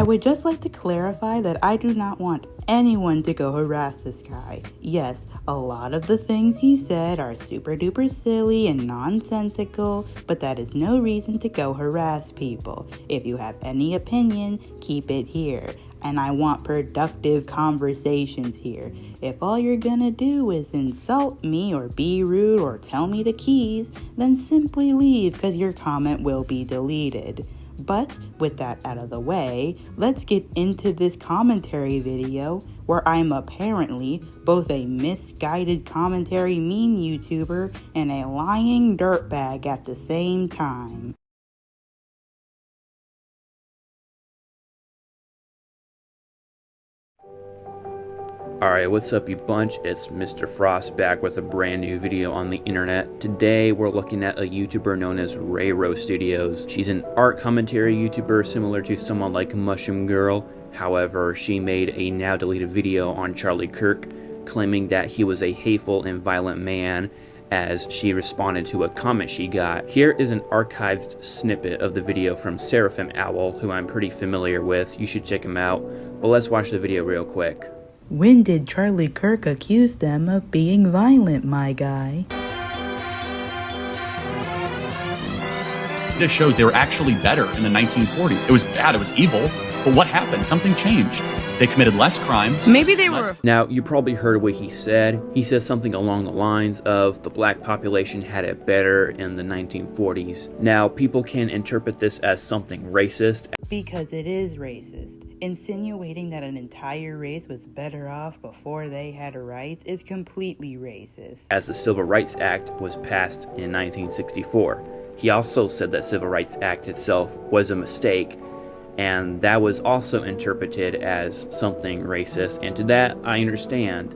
would just like to clarify that I do not want anyone to go harass this guy. Yes, a lot of the things he said are super duper silly and nonsensical, but that is no reason to go harass people. If you have any opinion, keep it here. And I want productive conversations here. If all you're gonna do is insult me or be rude or tell me to keys, then simply leave because your comment will be deleted. But with that out of the way, let's get into this commentary video where I'm apparently both a misguided commentary meme YouTuber and a lying dirtbag at the same time. Alright, what's up you bunch? It's Mr. Frost back with a brand new video on the internet. Today we're looking at a YouTuber known as Rayro Studios. She's an art commentary YouTuber similar to someone like Mushroom Girl. However, she made a now deleted video on Charlie Kirk claiming that he was a hateful and violent man as she responded to a comment she got. Here is an archived snippet of the video from Seraphim Owl, who I'm pretty familiar with. You should check him out, but let's watch the video real quick. When did Charlie Kirk accuse them of being violent, my guy? This shows they were actually better in the 1940s. It was bad, it was evil, but what happened? Something changed. They committed less crimes. Maybe they were... Now, you probably heard what he said. He said something along the lines of the black population had it better in the 1940s. Now, people can interpret this as something racist. Because it is racist. Insinuating that an entire race was better off before they had rights is completely racist. As the Civil Rights Act was passed in 1964. He also said that Civil Rights Act itself was a mistake, and that was also interpreted as something racist, and to that I understand.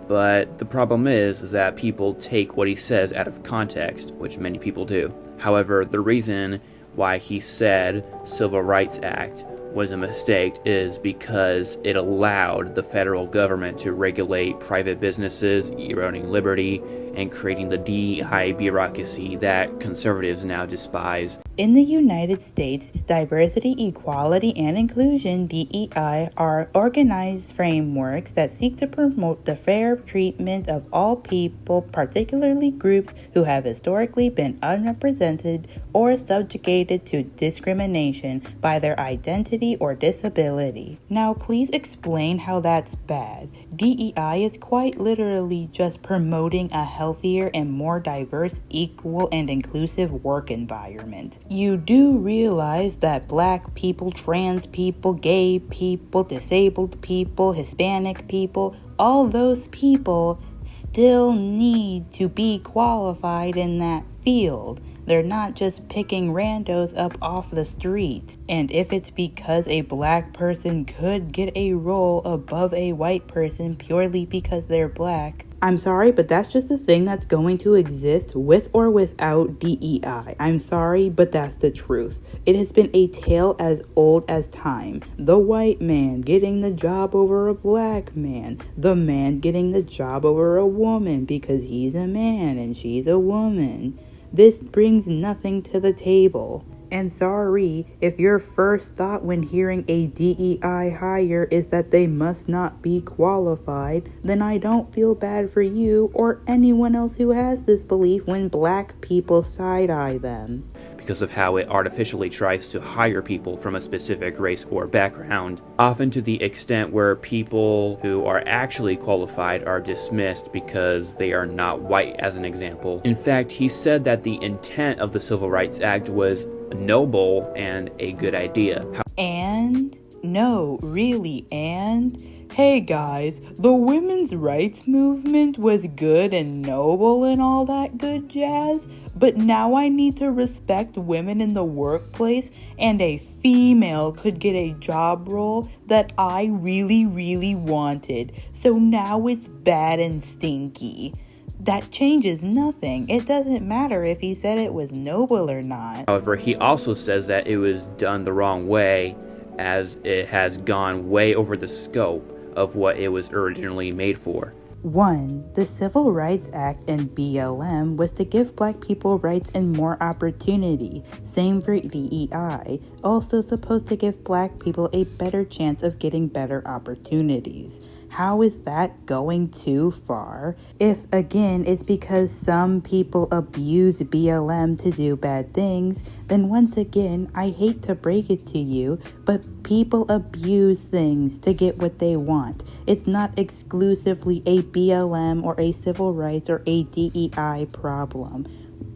But the problem is that people take what he says out of context, which many people do. However, the reason why he said Civil Rights Act was a mistake is because it allowed the federal government to regulate private businesses, eroding liberty, and creating the DEI bureaucracy that conservatives now despise. In the United States, diversity, equality, and inclusion, DEI, are organized frameworks that seek to promote the fair treatment of all people, particularly groups who have historically been unrepresented or subjugated to discrimination by their identity or disability. Now, please explain how that's bad. DEI is quite literally just promoting a healthier and more diverse, equal, and inclusive work environment. You do realize that black people, trans people, gay people, disabled people, Hispanic people, all those people still need to be qualified in that field. They're not just picking randos up off the street. And if it's because a black person could get a role above a white person purely because they're black, I'm sorry, but that's just a thing that's going to exist with or without DEI. I'm sorry, but that's the truth. It has been a tale as old as time. The white man getting the job over a black man. The man getting the job over a woman because he's a man and she's a woman. This brings nothing to the table. And sorry if your first thought when hearing a DEI hire is that they must not be qualified, then I don't feel bad for you or anyone else who has this belief when black people side-eye them. Because of how it artificially tries to hire people from a specific race or background, often to the extent where people who are actually qualified are dismissed because they are not white, as an example. In fact, he said that the intent of the Civil Rights Act was noble and a good idea. And? No, really, and? Hey guys, the women's rights movement was good and noble and all that good jazz, but now I need to respect women in the workplace, and a female could get a job role that I really wanted, so now it's bad and stinky. That changes nothing. It doesn't matter if he said it was noble or not. However, he also says that it was done the wrong way, as it has gone way over the scope of what it was originally made for. 1. The Civil Rights Act and BLM was to give black people rights and more opportunity. Same for DEI, also supposed to give black people a better chance of getting better opportunities. How is that going too far? If, again, it's because some people abuse BLM to do bad things, then once again, I hate to break it to you, but people abuse things to get what they want. It's not exclusively a BLM or a civil rights or a DEI problem.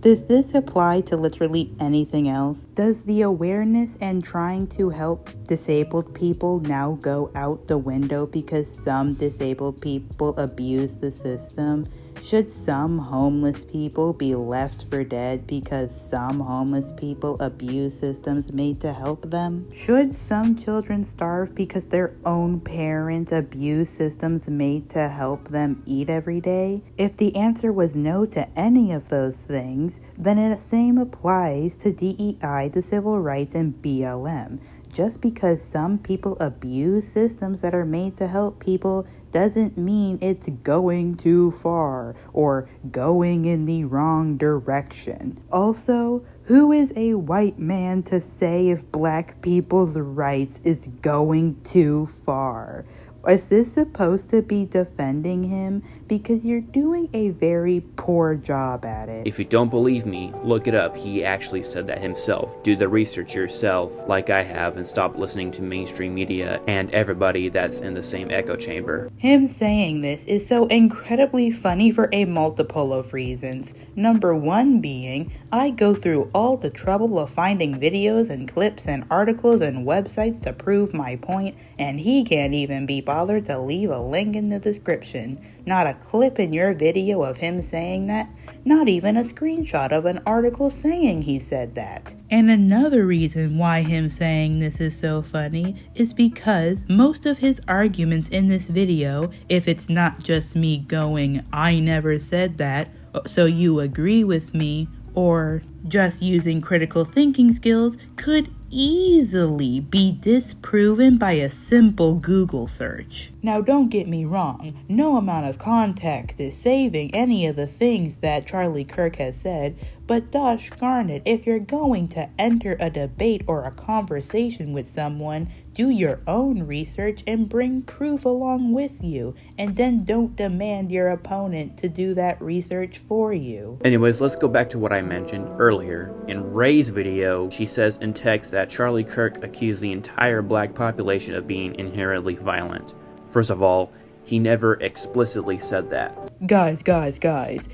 Does this apply to literally anything else? Does the awareness and trying to help disabled people now go out the window because some disabled people abuse the system? Should some homeless people be left for dead because some homeless people abuse systems made to help them? Should some children starve because their own parents abuse systems made to help them eat every day? If the answer was no to any of those things, then the same applies to DEI, the civil rights, and BLM. Just because some people abuse systems that are made to help people doesn't mean it's going too far or going in the wrong direction. Also, who is a white man to say if black people's rights is going too far? Is this supposed to be defending him? Because you're doing a very poor job at it. If you don't believe me, look it up. He actually said that himself. Do the research yourself, like I have, and stop listening to mainstream media and everybody that's in the same echo chamber. Him saying this is so incredibly funny for a multiple of reasons. Number one being, I go through all the trouble of finding videos and clips and articles and websites to prove my point, and he can't even be bothered to leave a link in the description. Not a clip in your video of him saying that. Not even a screenshot of an article saying he said that. And another reason why him saying this is so funny is because most of his arguments in this video, if it's not just me going, I never said that, so you agree with me, or just using critical thinking skills, could easily be disproven by a simple Google search. Now don't get me wrong, no amount of context is saving any of the things that Charlie Kirk has said, but gosh darn it, if you're going to enter a debate or a conversation with someone, do your own research and bring proof along with you, and then don't demand your opponent to do that research for you. Anyways, let's go back to what I mentioned earlier. In Ray's video, she says in text that Charlie Kirk accused the entire black population of being inherently violent. First of all, he never explicitly said that. Guys,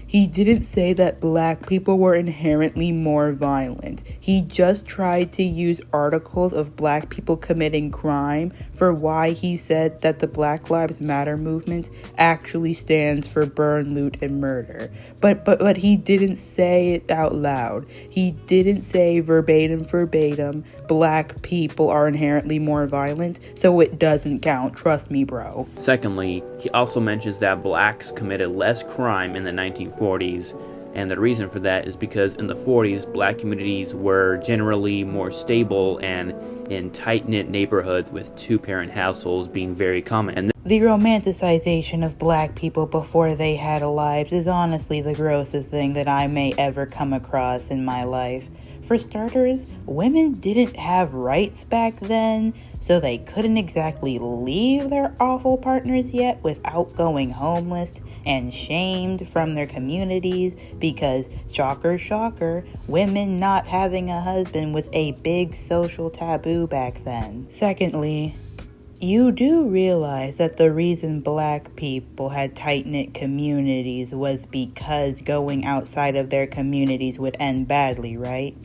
he didn't say that black people were inherently more violent. He just tried to use articles of black people committing crime for why he said that the Black Lives Matter movement actually stands for burn, loot, and murder. But he didn't say it out loud. He didn't say verbatim, black people are inherently more violent, so it doesn't count. Trust me, bro. Secondly, he also mentions that blacks committed less crime in the 1940s, and the reason for that is because in the 40s, black communities were generally more stable and in tight-knit neighborhoods with two-parent households being very common. And the romanticization of black people before they had lives is honestly the grossest thing that I may ever come across in my life. For starters, women didn't have rights back then, so they couldn't exactly leave their awful partners yet without going homeless and shamed from their communities because, shocker, women not having a husband was a big social taboo back then. Secondly, you do realize that the reason black people had tight-knit communities was because going outside of their communities would end badly, right?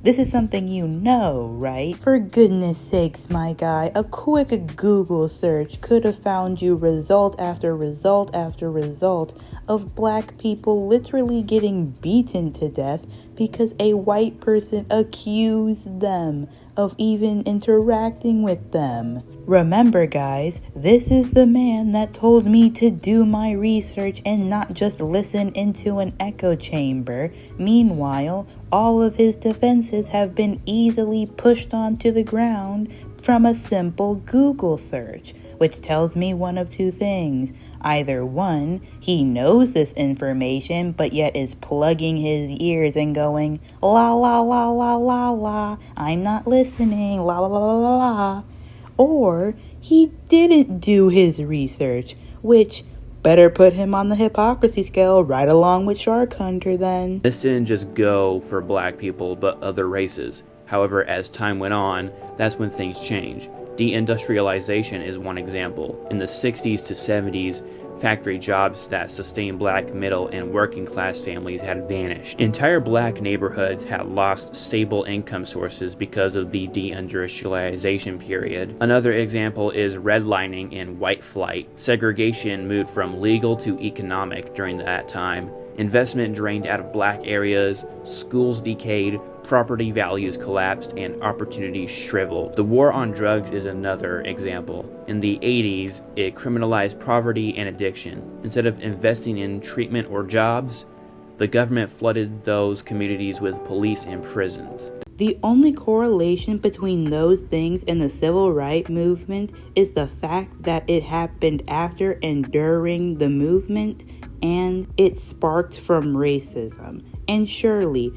This is something you know, right? For goodness sakes, my guy, a quick Google search could have found you result after result after result of black people literally getting beaten to death because a white person accused them of even interacting with them. Remember, guys, this is the man that told me to do my research and not just listen into an echo chamber. Meanwhile, all of his defenses have been easily pushed onto the ground from a simple Google search, which tells me one of two things. Either one, he knows this information but yet is plugging his ears and going, la la la la la la, I'm not listening, la la la la la la. Or he didn't do his research, which better put him on the hypocrisy scale right along with Shark Hunter then. This didn't just go for black people, but other races. However, as time went on, that's when things changed. Deindustrialization is one example. In the 60s to 70s, factory jobs that sustained black middle and working class families had vanished. Entire black neighborhoods had lost stable income sources because of the deindustrialization period. Another example is redlining and white flight. Segregation moved from legal to economic during that time. Investment drained out of black areas, schools decayed, property values collapsed, and opportunities shriveled. The war on drugs is another example. In the 80s, it criminalized poverty and addiction. Instead of investing in treatment or jobs, the government flooded those communities with police and prisons. The only correlation between those things and the civil rights movement is the fact that it happened after and during the movement, and it sparked from racism. And surely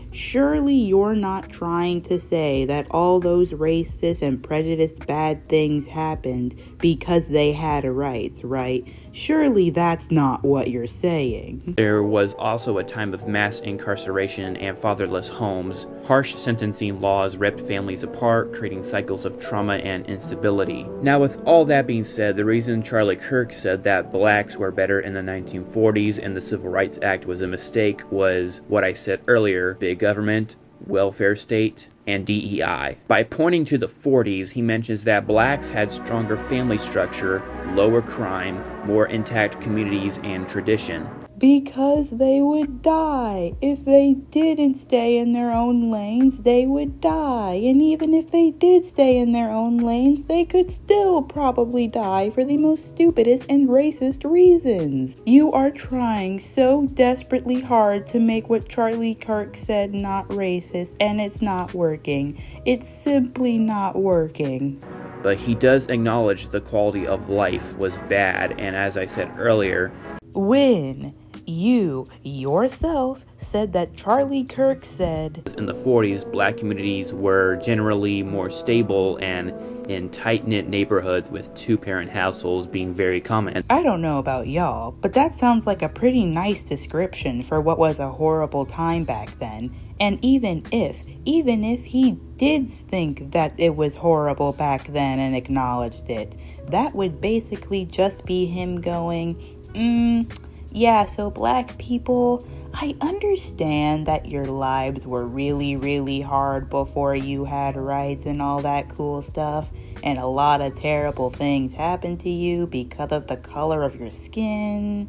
you're not trying to say that all those racist and prejudiced bad things happened because they had rights, right? Surely that's not what you're saying. There was also a time of mass incarceration and fatherless homes. Harsh sentencing laws ripped families apart, creating cycles of trauma and instability. Now, with all that being said, the reason Charlie Kirk said that blacks were better in the 1940s and the Civil Rights Act was a mistake was what I said earlier: big government, welfare state, and DEI. By pointing to the 40s, he mentions that blacks had stronger family structure, lower crime, more intact communities, and tradition. Because they would die. If they didn't stay in their own lanes, they would die. And even if they did stay in their own lanes, they could still probably die for the most stupidest and racist reasons. You are trying so desperately hard to make what Charlie Kirk said not racist, and it's not working. It's simply not working. But he does acknowledge the quality of life was bad, and as I said earlier, when you yourself said that Charlie Kirk said in the 40s, black communities were generally more stable and in tight-knit neighborhoods with two-parent households being very common. I don't know about y'all, but that sounds like a pretty nice description for what was a horrible time back then. And even if he did think that it was horrible back then and acknowledged it, that would basically just be him going, yeah, so black people, I understand that your lives were really, really hard before you had rights and all that cool stuff, and a lot of terrible things happened to you because of the color of your skin.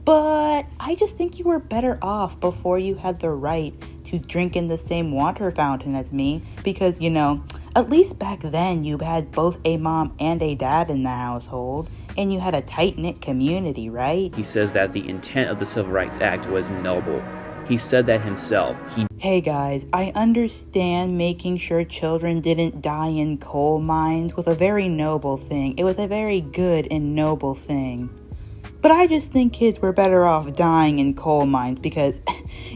But I just think you were better off before you had the right to drink in the same water fountain as me, because, you know, at least back then you had both a mom and a dad in the household, and you had a tight-knit community, right? He says that the intent of the Civil Rights Act was noble. He said that himself. Hey guys, I understand making sure children didn't die in coal mines was a very noble thing. It was a very good and noble thing. But I just think kids were better off dying in coal mines because,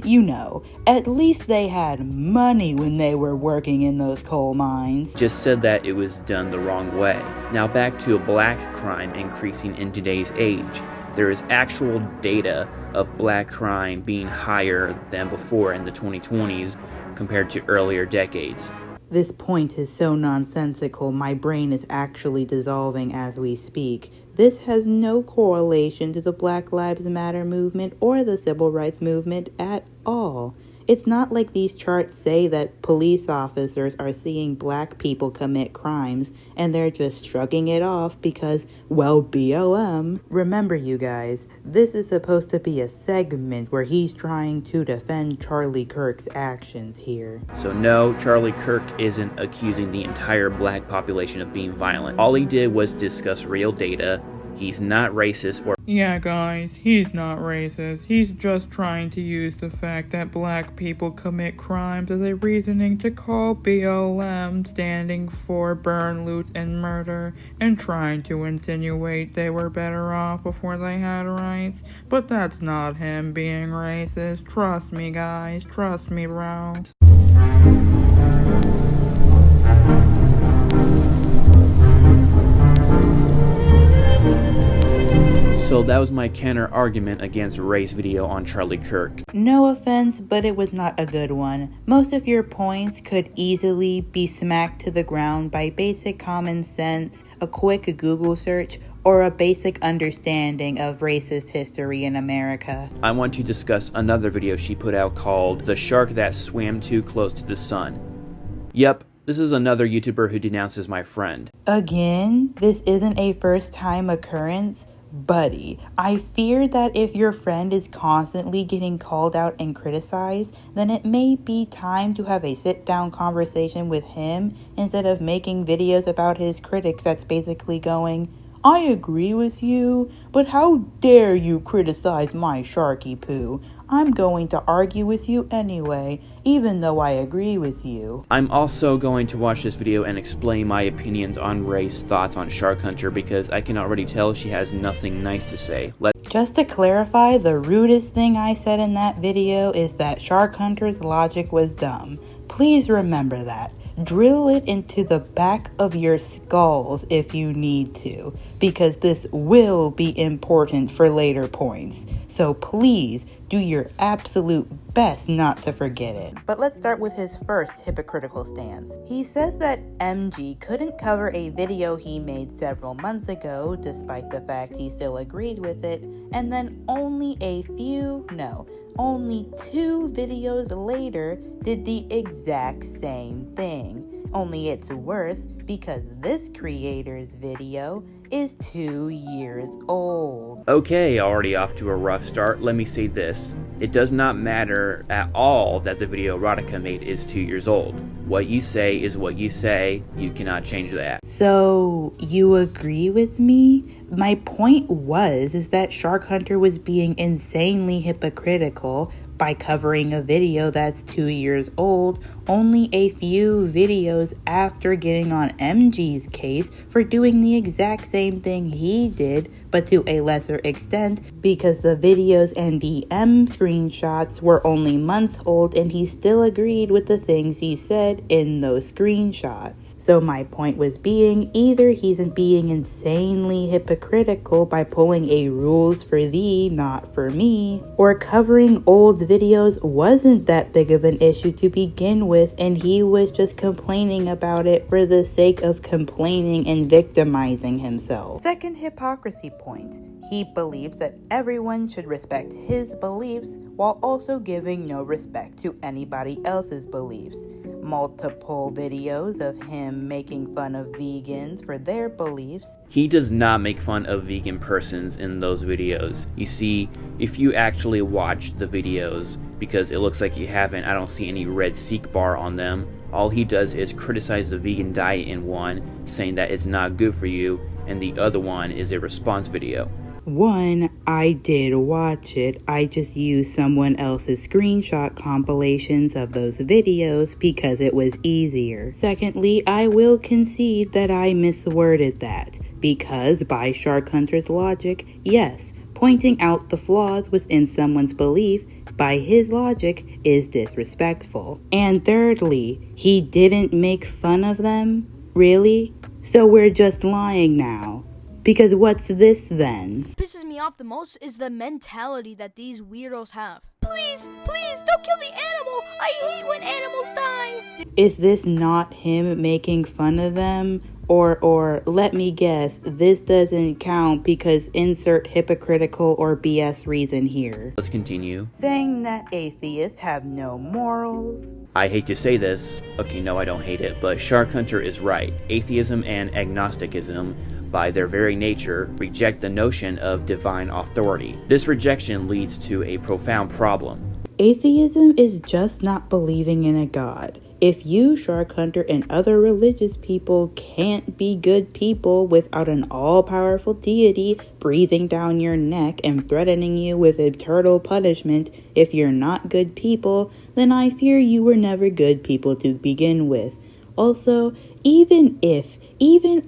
you know, at least they had money when they were working in those coal mines. Just said that it was done the wrong way. Now back to black crime increasing in today's age. There is actual data of black crime being higher than before in the 2020s compared to earlier decades. This point is so nonsensical, my brain is actually dissolving as we speak. This has no correlation to the Black Lives Matter movement or the Civil Rights movement at all. It's not like these charts say that police officers are seeing black people commit crimes and they're just shrugging it off because, well, BLM. Remember, you guys, this is supposed to be a segment where he's trying to defend Charlie Kirk's actions here. So no, Charlie Kirk isn't accusing the entire black population of being violent. All he did was discuss real data. He's not racist or Yeah, guys, he's not racist. He's just trying to use the fact that black people commit crimes as a reasoning to call BLM, standing for burn, loot, and murder, and trying to insinuate they were better off before they had rights. But that's not him being racist. Trust me, guys. Trust me, bro. So that was my counter argument against Ray's video on Charlie Kirk. No offense, but it was not a good one. Most of your points could easily be smacked to the ground by basic common sense, a quick Google search, or a basic understanding of racist history in America. I want to discuss another video she put out called The Shark That Swam Too Close to the Sun. Yep, this is another YouTuber who denounces my friend. Again, this isn't a first time occurrence. Buddy, I fear that if your friend is constantly getting called out and criticized, then it may be time to have a sit-down conversation with him instead of making videos about his critic that's basically going, I agree with you, but how dare you criticize my sharky poo? I'm going to argue with you anyway, even though I agree with you. I'm also going to watch this video and explain my opinions on Ray's thoughts on Shark Hunter because I can already tell she has nothing nice to say. Just to clarify, the rudest thing I said in that video is that Shark Hunter's logic was dumb. Please remember that. Drill it into the back of your skulls if you need to, because this will be important for later points. So please do your absolute best not to forget it. But let's start with his first hypocritical stance. He says that MG couldn't cover a video he made several months ago, despite the fact he still agreed with it, and then only 2 videos later did the exact same thing. Only it's worse because this creator's video is 2 years old. Okay, already off to a rough start. Let me say this. It does not matter at all that the video Erotica made is 2 years old. What you say is what you say. You cannot change that. So, you agree with me? My point is that Shark Hunter was being insanely hypocritical by covering a video that's 2 years old only a few videos after getting on MG's case for doing the exact same thing he did, but to a lesser extent because the videos and DM screenshots were only months old and he still agreed with the things he said in those screenshots. So my point was being, either he's being insanely hypocritical by pulling a rules for thee, not for me, or covering old videos wasn't that big of an issue to begin with and he was just complaining about it for the sake of complaining and victimizing himself. Second hypocrisy point. He believed that everyone should respect his beliefs while also giving no respect to anybody else's beliefs. Multiple videos of him making fun of vegans for their beliefs. He does not make fun of vegan persons in those videos. You see, if you actually watch the videos, because it looks like you haven't, I don't see any red Sikh bar on them. All he does is criticize the vegan diet in one, saying that it's not good for you, and the other one is a response video. One, I did watch it. I just used someone else's screenshot compilations of those videos because it was easier. Secondly, I will concede that I misworded that because by Shark Hunter's logic, yes, pointing out the flaws within someone's belief by his logic is disrespectful. And thirdly, he didn't make fun of them? Really? So we're just lying now. Because what's this then? What pisses me off the most is the mentality that these weirdos have. Please, don't kill the animal! I hate when animals die! Is this not him making fun of them? Or let me guess, this doesn't count because insert hypocritical or BS reason here. Let's continue. Saying that atheists have no morals. I hate to say this. Okay, no, I don't hate it, but Shark Hunter is right. Atheism and agnosticism, by their very nature, reject the notion of divine authority. This rejection leads to a profound problem. Atheism is just not believing in a god. If you, Shark Hunter, and other religious people can't be good people without an all-powerful deity breathing down your neck and threatening you with eternal punishment if you're not good people, then I fear you were never good people to begin with. Also, even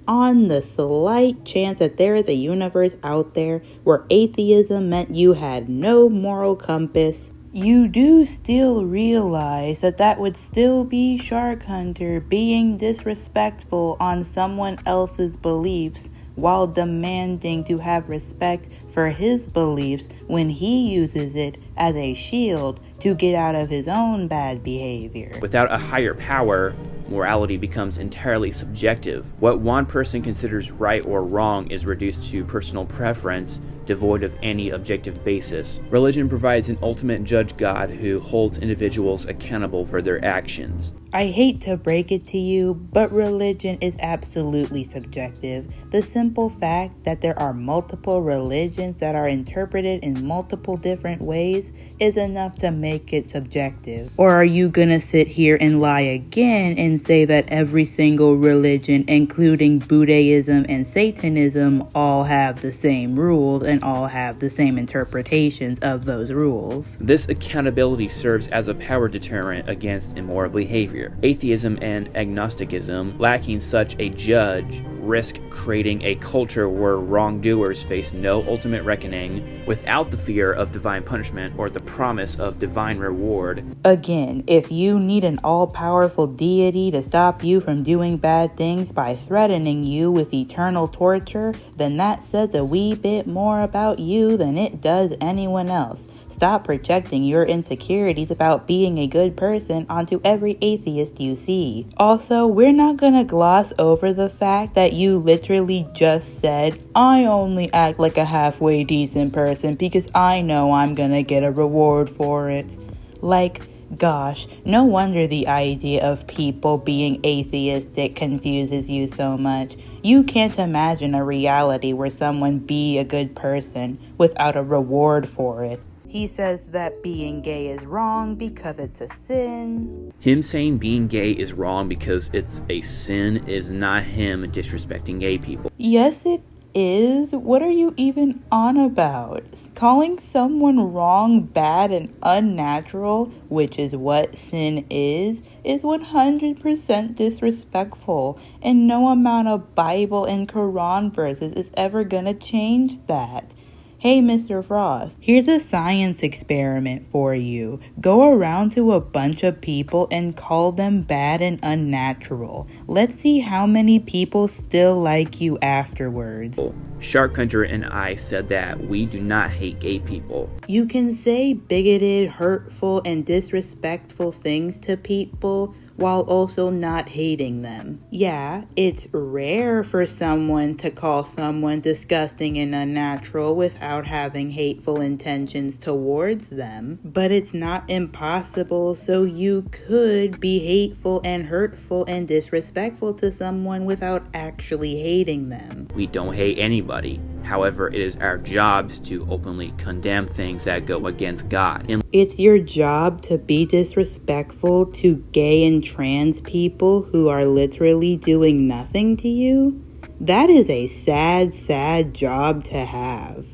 on the slight chance that there is a universe out there where atheism meant you had no moral compass, you do still realize that would still be Shark Hunter being disrespectful on someone else's beliefs while demanding to have respect for his beliefs when he uses it as a shield to get out of his own bad behavior. Without a higher power, morality becomes entirely subjective. What one person considers right or wrong is reduced to personal preference, devoid of any objective basis. Religion provides an ultimate judge God who holds individuals accountable for their actions. I hate to break it to you, but religion is absolutely subjective. The simple fact that there are multiple religions that are interpreted in multiple different ways is enough to make it subjective. Or are you gonna sit here and lie again and say that every single religion, including Buddhism and Satanism, all have the same rules and all have the same interpretations of those rules? This accountability serves as a power deterrent against immoral behavior. Atheism and agnosticism, lacking such a judge, risk creating a culture where wrongdoers face no ultimate reckoning without the fear of divine punishment or the promise of divine reward. Again, if you need an all-powerful deity to stop you from doing bad things by threatening you with eternal torture, then that says a wee bit more about you than it does anyone else. Stop projecting your insecurities about being a good person onto every atheist you see. Also, we're not gonna gloss over the fact that you literally just said, I only act like a halfway decent person because I know I'm gonna get a reward for it. Like, gosh, no wonder the idea of people being atheistic confuses you so much. You can't imagine a reality where someone be a good person without a reward for it. He says that being gay is wrong because it's a sin. Him saying being gay is wrong because it's a sin is not him disrespecting gay people. Yes, it is. What are you even on about? Calling someone wrong, bad, and unnatural, which is what sin is 100% disrespectful, and no amount of Bible and Quran verses is ever gonna change that. Hey, Mr. Frost, here's a science experiment for you. Go around to a bunch of people and call them bad and unnatural. Let's see how many people still like you afterwards. Shark Hunter and I said that we do not hate gay people. You can say bigoted, hurtful, and disrespectful things to people while also not hating them. Yeah, it's rare for someone to call someone disgusting and unnatural without having hateful intentions towards them, but it's not impossible, so you could be hateful and hurtful and disrespectful to someone without actually hating them. We don't hate anybody. However, it is our jobs to openly condemn things that go against God. It's your job to be disrespectful to gay and trans people who are literally doing nothing to you? That is a sad, sad job to have.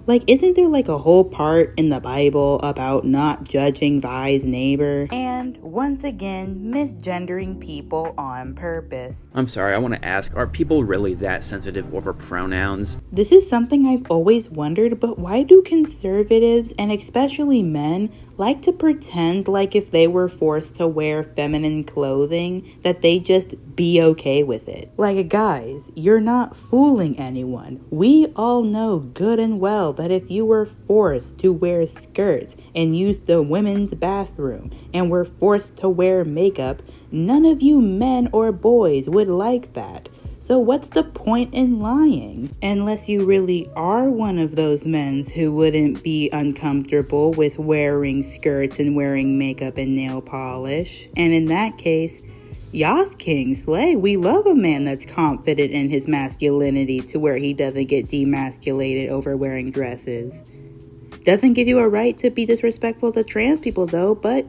Like, isn't there like a whole part in the Bible about not judging thy neighbor? And once again, misgendering people on purpose. I'm sorry, I want to ask, are people really that sensitive over pronouns? This is something I've always wondered, but why do conservatives, and especially men, like to pretend like if they were forced to wear feminine clothing, that they just be okay with it? Like, guys, you're not fooling anyone. We all know good and well that if you were forced to wear skirts and use the women's bathroom and were forced to wear makeup, none of you men or boys would like that. So what's the point in lying? Unless you really are one of those men who wouldn't be uncomfortable with wearing skirts and wearing makeup and nail polish. And in that case, Yas King Slay, we love a man that's confident in his masculinity to where he doesn't get demasculated over wearing dresses. Doesn't give you a right to be disrespectful to trans people though, but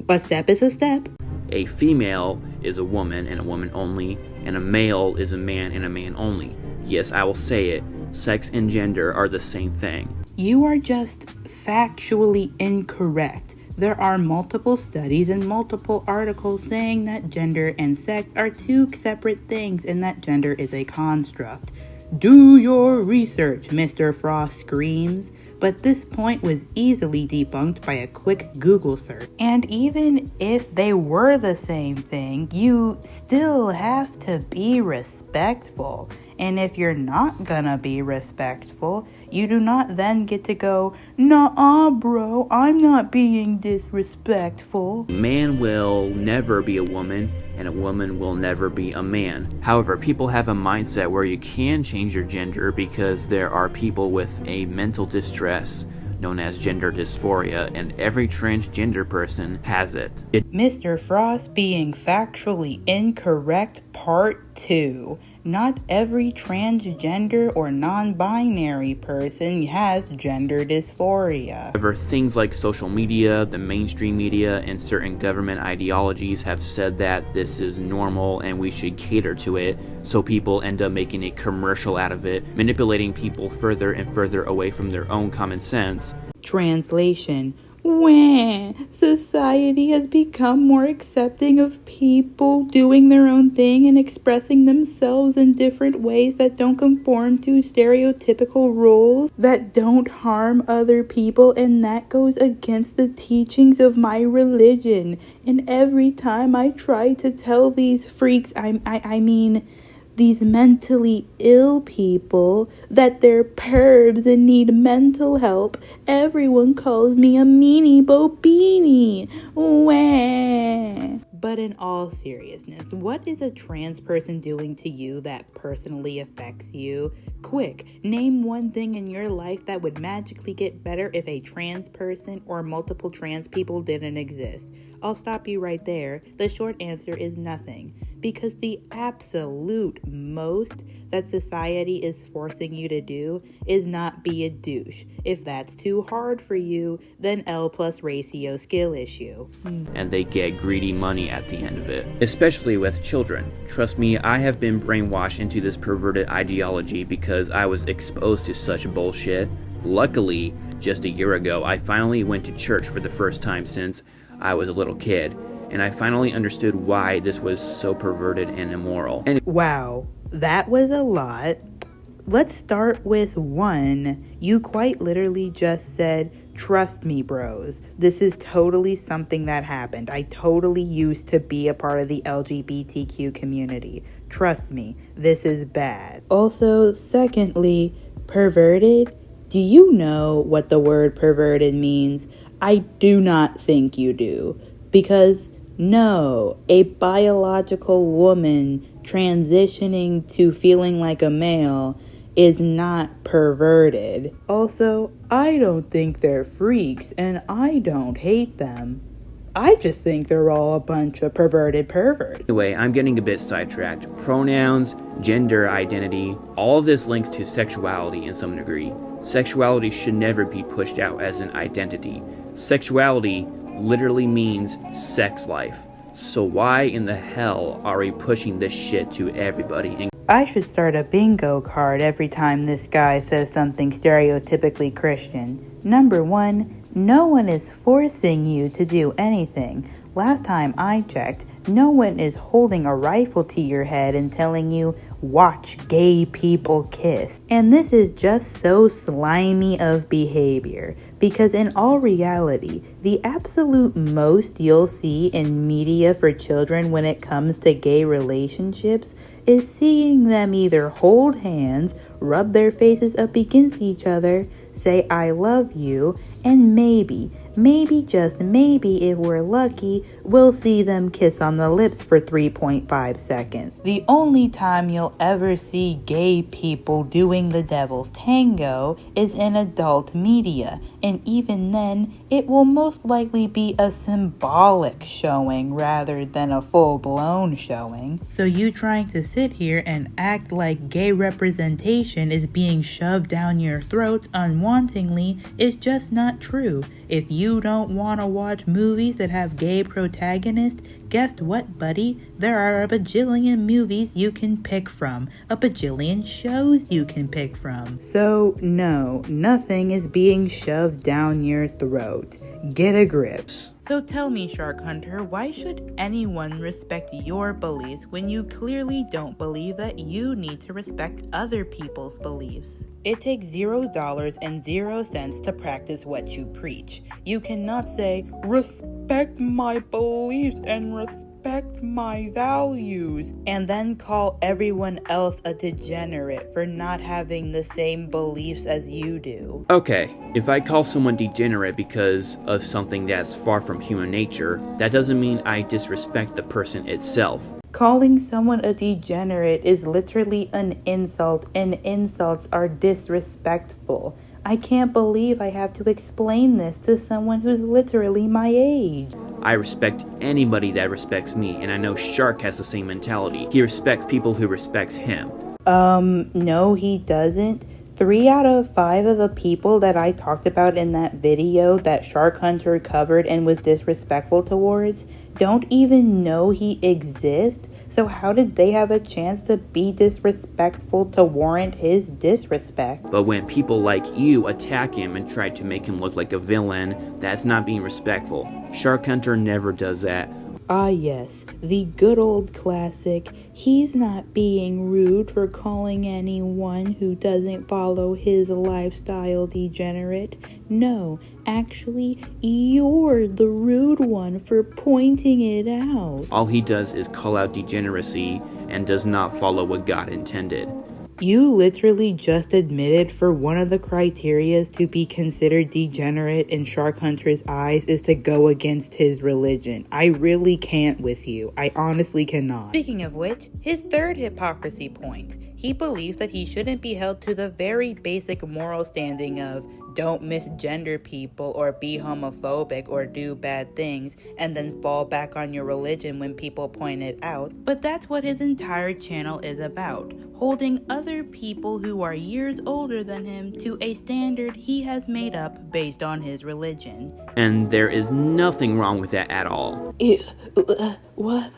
a step is a step. A female is a woman and a woman only, and a male is a man and a man only. Yes, I will say it. Sex and gender are the same thing. You are just factually incorrect. There are multiple studies and multiple articles saying that gender and sex are two separate things and that gender is a construct. Do your research, Mr. Frost screams. But this point was easily debunked by a quick Google search. And even if they were the same thing, you still have to be respectful. And if you're not gonna be respectful, you do not then get to go, "Nuh-uh, bro, I'm not being disrespectful." A man will never be a woman, and a woman will never be a man. However, people have a mindset where you can change your gender because there are people with a mental distress known as gender dysphoria, and every transgender person has it. Mr. Frost being factually incorrect, part 2. Not every transgender or non-binary person has gender dysphoria. However, things like social media, the mainstream media, and certain government ideologies have said that this is normal and we should cater to it, so people end up making a commercial out of it, manipulating people further and further away from their own common sense. Translation. When society has become more accepting of people doing their own thing and expressing themselves in different ways that don't conform to stereotypical rules, that don't harm other people, and that goes against the teachings of my religion. And every time I try to tell these freaks, I mean these mentally ill people, that they're pervs and need mental help, everyone calls me a meanie bobini. Wah. But in all seriousness, what is a trans person doing to you that personally affects you? Quick, name one thing in your life that would magically get better if a trans person or multiple trans people didn't exist. I'll stop you right there. The short answer is nothing. Because the absolute most that society is forcing you to do is not be a douche. If that's too hard for you, then L plus ratio skill issue. And they get greedy money at the end of it. Especially with children. Trust me, I have been brainwashed into this perverted ideology because I was exposed to such bullshit. Luckily, just a year ago, I finally went to church for the first time since I was a little kid, and I finally understood why this was so perverted and immoral. And wow, that was a lot. Let's start with 1. You quite literally just said, "Trust me, bros. This is totally something that happened. I totally used to be a part of the LGBTQ community. Trust me, this is bad." Also, secondly, perverted. Do you know what the word perverted means? I do not think you do. Because no, a biological woman transitioning to feeling like a male is not perverted. Also, I don't think they're freaks and I don't hate them. I just think they're all a bunch of perverted perverts. anyway, I'm getting a bit sidetracked. Pronouns, gender identity, all of this links to sexuality in some degree. Sexuality should never be pushed out as an identity. Sexuality literally means sex life. So why in the hell are we pushing this shit to everybody? I should start a bingo card every time this guy says something stereotypically Christian. Number 1, no one is forcing you to do anything. Last time I checked, no one is holding a rifle to your head and telling you, "Watch gay people kiss." And this is just so slimy of behavior, because in all reality, the absolute most you'll see in media for children when it comes to gay relationships is seeing them either hold hands, rub their faces up against each other, say "I love you," and maybe, just maybe if we're lucky, we'll see them kiss on the lips for 3.5 seconds. The only time you'll ever see gay people doing the devil's tango is in adult media, And even then, it will most likely be a symbolic showing rather than a full-blown showing. So you trying to sit here and act like gay representation is being shoved down your throats unwantingly is just not true. If you don't want to watch movies that have gay protagonists, guess what, buddy? There are a bajillion movies you can pick from, a bajillion shows you can pick from. So no, nothing is being shoved down your throat. Get a grip. So tell me, Shark Hunter, why should anyone respect your beliefs when you clearly don't believe that you need to respect other people's beliefs? It takes $0 and 0 cents to practice what you preach. You cannot say, respect my beliefs and respect my values, and then call everyone else a degenerate for not having the same beliefs as you do. Okay, if I call someone degenerate because of something that's far from human nature, that doesn't mean I disrespect the person itself. Calling someone a degenerate is literally an insult, and insults are disrespectful. I can't believe I have to explain this to someone who's literally my age. I respect anybody that respects me, and I know Shark has the same mentality. He respects people who respect him. No, he doesn't. 3 out of 5 of the people that I talked about in that video that Shark Hunter covered and was disrespectful towards don't even know he exists. So how did they have a chance to be disrespectful to warrant his disrespect? But when people like you attack him and try to make him look like a villain, that's not being respectful. Shark Hunter never does that. Ah yes, the good old classic, he's not being rude for calling anyone who doesn't follow his lifestyle degenerate. No, actually, you're the rude one for pointing it out. All he does is call out degeneracy and does not follow what God intended. You literally just admitted for one of the criterias to be considered degenerate in Shark Hunter's eyes is to go against his religion. I really can't with you. I honestly cannot. Speaking of which, his third hypocrisy point. He believes that he shouldn't be held to the very basic moral standing of don't misgender people or be homophobic or do bad things and then fall back on your religion when people point it out. But that's what his entire channel is about. Holding other people who are years older than him to a standard he has made up based on his religion. And there is nothing wrong with that at all. What?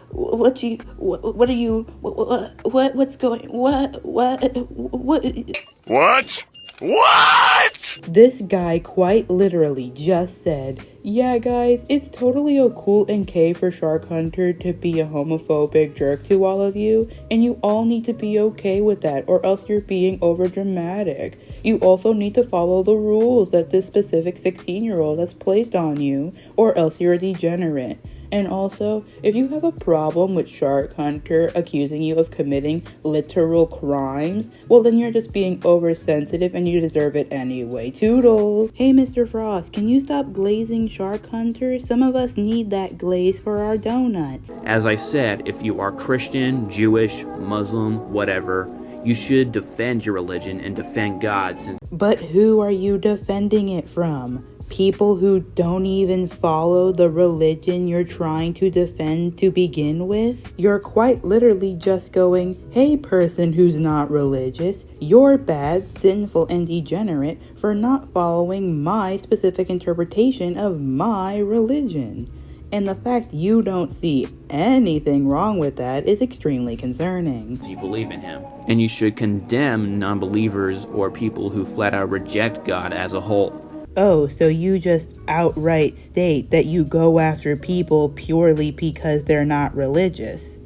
This guy quite literally just said, yeah guys, it's totally cool and okay for Shark Hunter to be a homophobic jerk to all of you, and you all need to be okay with that or else you're being over dramatic. You also need to follow the rules that this specific 16-year-old has placed on you or else you're a degenerate. And also, if you have a problem with Shark Hunter accusing you of committing literal crimes, well then you're just being oversensitive and you deserve it anyway. Toodles! Hey Mr. Frost, can you stop glazing Shark Hunter? Some of us need that glaze for our donuts. As I said, if you are Christian, Jewish, Muslim, whatever, you should defend your religion and defend God since... But who are you defending it from? People who don't even follow the religion you're trying to defend to begin with? You're quite literally just going, hey person who's not religious, you're bad, sinful, and degenerate for not following my specific interpretation of my religion. And the fact you don't see anything wrong with that is extremely concerning. You believe in him. And you should condemn non-believers or people who flat out reject God as a whole. Oh, so you just outright state that you go after people purely because they're not religious.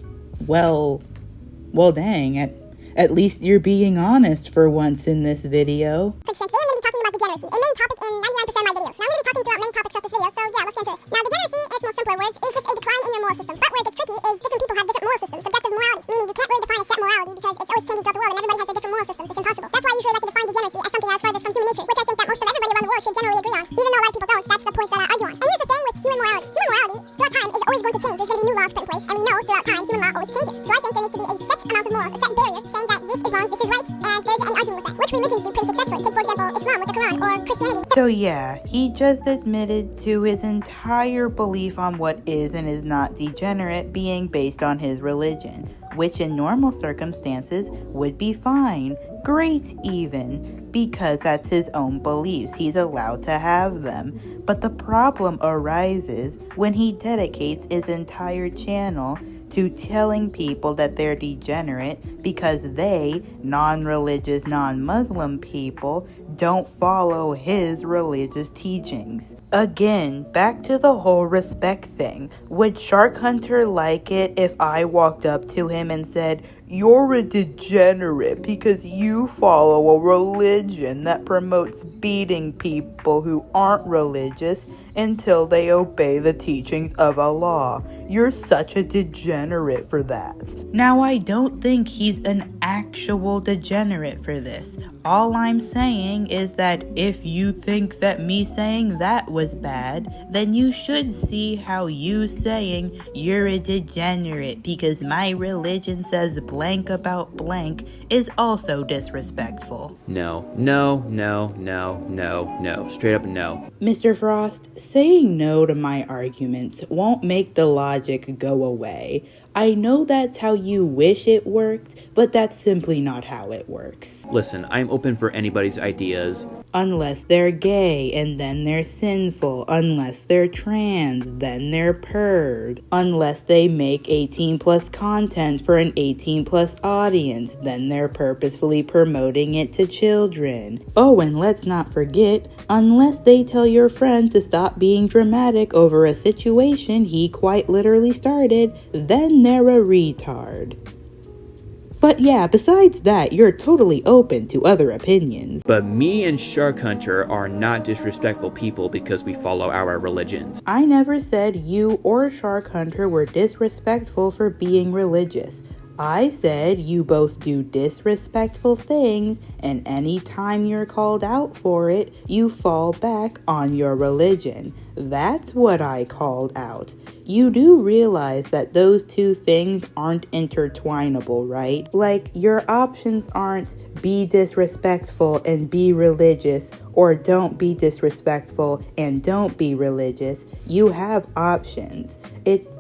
Well dang, at least you're being honest for once in this video. Today I'm going to be talking about degeneracy, a main topic in 99% of my videos. Now I'm going to be talking throughout many topics of this video, so yeah, let's get into this. Now degeneracy, in its most simpler words, is just a decline in your moral system. But where it gets tricky is different people have different moral systems, subjective morality, meaning you can't really define a set morality because it's always changing throughout the world and everybody has their different moral systems. It's impossible. That's why I usually like to define degeneracy as something that is furthest from human nature, which I think that most of everybody around the world should generally agree on. Even though a lot of people don't, that's the points that I argue on. And here's the thing with human morality. Human morality, throughout time, is always going to change. There's going to be new laws put in place, and we know throughout time, human law always changes. So I think there needs to be a set amount of morals, a set barrier, saying that this is wrong, this is right, and there isn't any argument with that. Which religions do pretty successfully. Take, for example, Islam with the Quran, or Christianity. So yeah, he just admitted to his entire belief on what is and is not degenerate being based on his religion, which in normal circumstances would be fine, great even, because that's his own beliefs. He's allowed to have them. But the problem arises when he dedicates his entire channel to telling people that they're degenerate because they, non-religious, non-Muslim people, don't follow his religious teachings. Again, back to the whole respect thing. Would Shark Hunter like it if I walked up to him and said, "You're a degenerate because you follow a religion that promotes beating people who aren't religious until they obey the teachings of Allah. You're such a degenerate for that." Now, I don't think he's an actual degenerate for this. All I'm saying is that if you think that me saying that was bad, then you should see how you saying you're a degenerate because my religion says blank about blank is also disrespectful. No. Straight up no. Mr. Frost, saying no to my arguments won't make the logic go away. I know that's how you wish it worked, but that's simply not how it works. Listen, I'm open for anybody's ideas. Unless they're gay, and then they're sinful. Unless they're trans, then they're perv. Unless they make 18 plus content for an 18 plus audience, then they're purposefully promoting it to children. Oh, and let's not forget, unless they tell your friend to stop being dramatic over a situation he quite literally started, then they're a retard. But yeah, besides that, you're totally open to other opinions. But me and Shark Hunter are not disrespectful people because we follow our religions. I never said you or Shark Hunter were disrespectful for being religious. I said you both do disrespectful things, and anytime you're called out for it, you fall back on your religion. That's what I called out. You do realize that those two things aren't intertwinable, right? Like, your options aren't be disrespectful and be religious, or don't be disrespectful and don't be religious. You have options.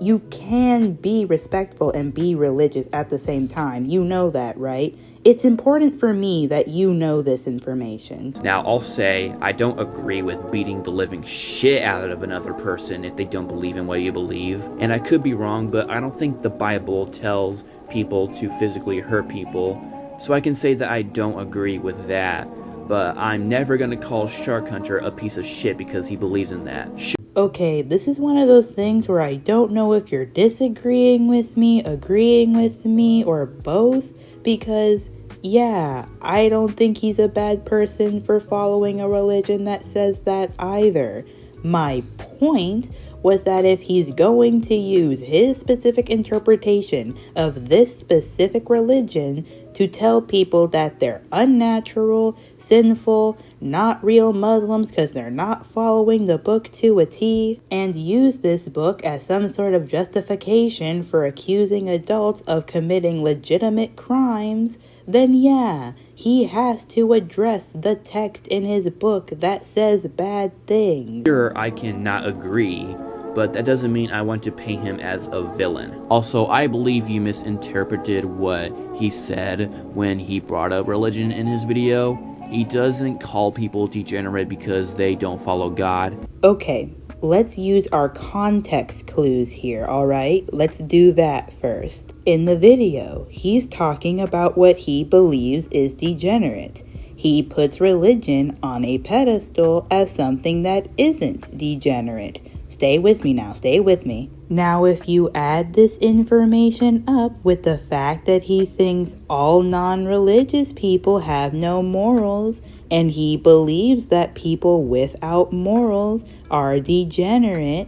You can be respectful and be religious at the same time. You know that, right? It's important for me that you know this information. Now, I'll say I don't agree with beating the living shit out of another person if they don't believe in what you believe. And I could be wrong, but I don't think the Bible tells people to physically hurt people. So I can say that I don't agree with that. But I'm never gonna call Shark Hunter a piece of shit because he believes in that. Okay, this is one of those things where I don't know if you're disagreeing with me, agreeing with me, or both. Because, yeah, I don't think he's a bad person for following a religion that says that either. My point was that if he's going to use his specific interpretation of this specific religion to tell people that they're unnatural, sinful, not real Muslims because they're not following the book to a T, and use this book as some sort of justification for accusing adults of committing legitimate crimes, then yeah, he has to address the text in his book that says bad things. Sure, I cannot agree, but that doesn't mean I want to paint him as a villain. Also, I believe you misinterpreted what he said when he brought up religion in his video. He doesn't call people degenerate because they don't follow God. Okay, let's use our context clues here, alright? Let's do that first. In the video, he's talking about what he believes is degenerate. He puts religion on a pedestal as something that isn't degenerate. Stay with me now, stay with me. Now, if you add this information up with the fact that he thinks all non-religious people have no morals, and he believes that people without morals are degenerate,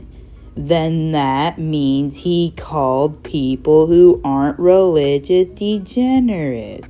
then that means he called people who aren't religious degenerate.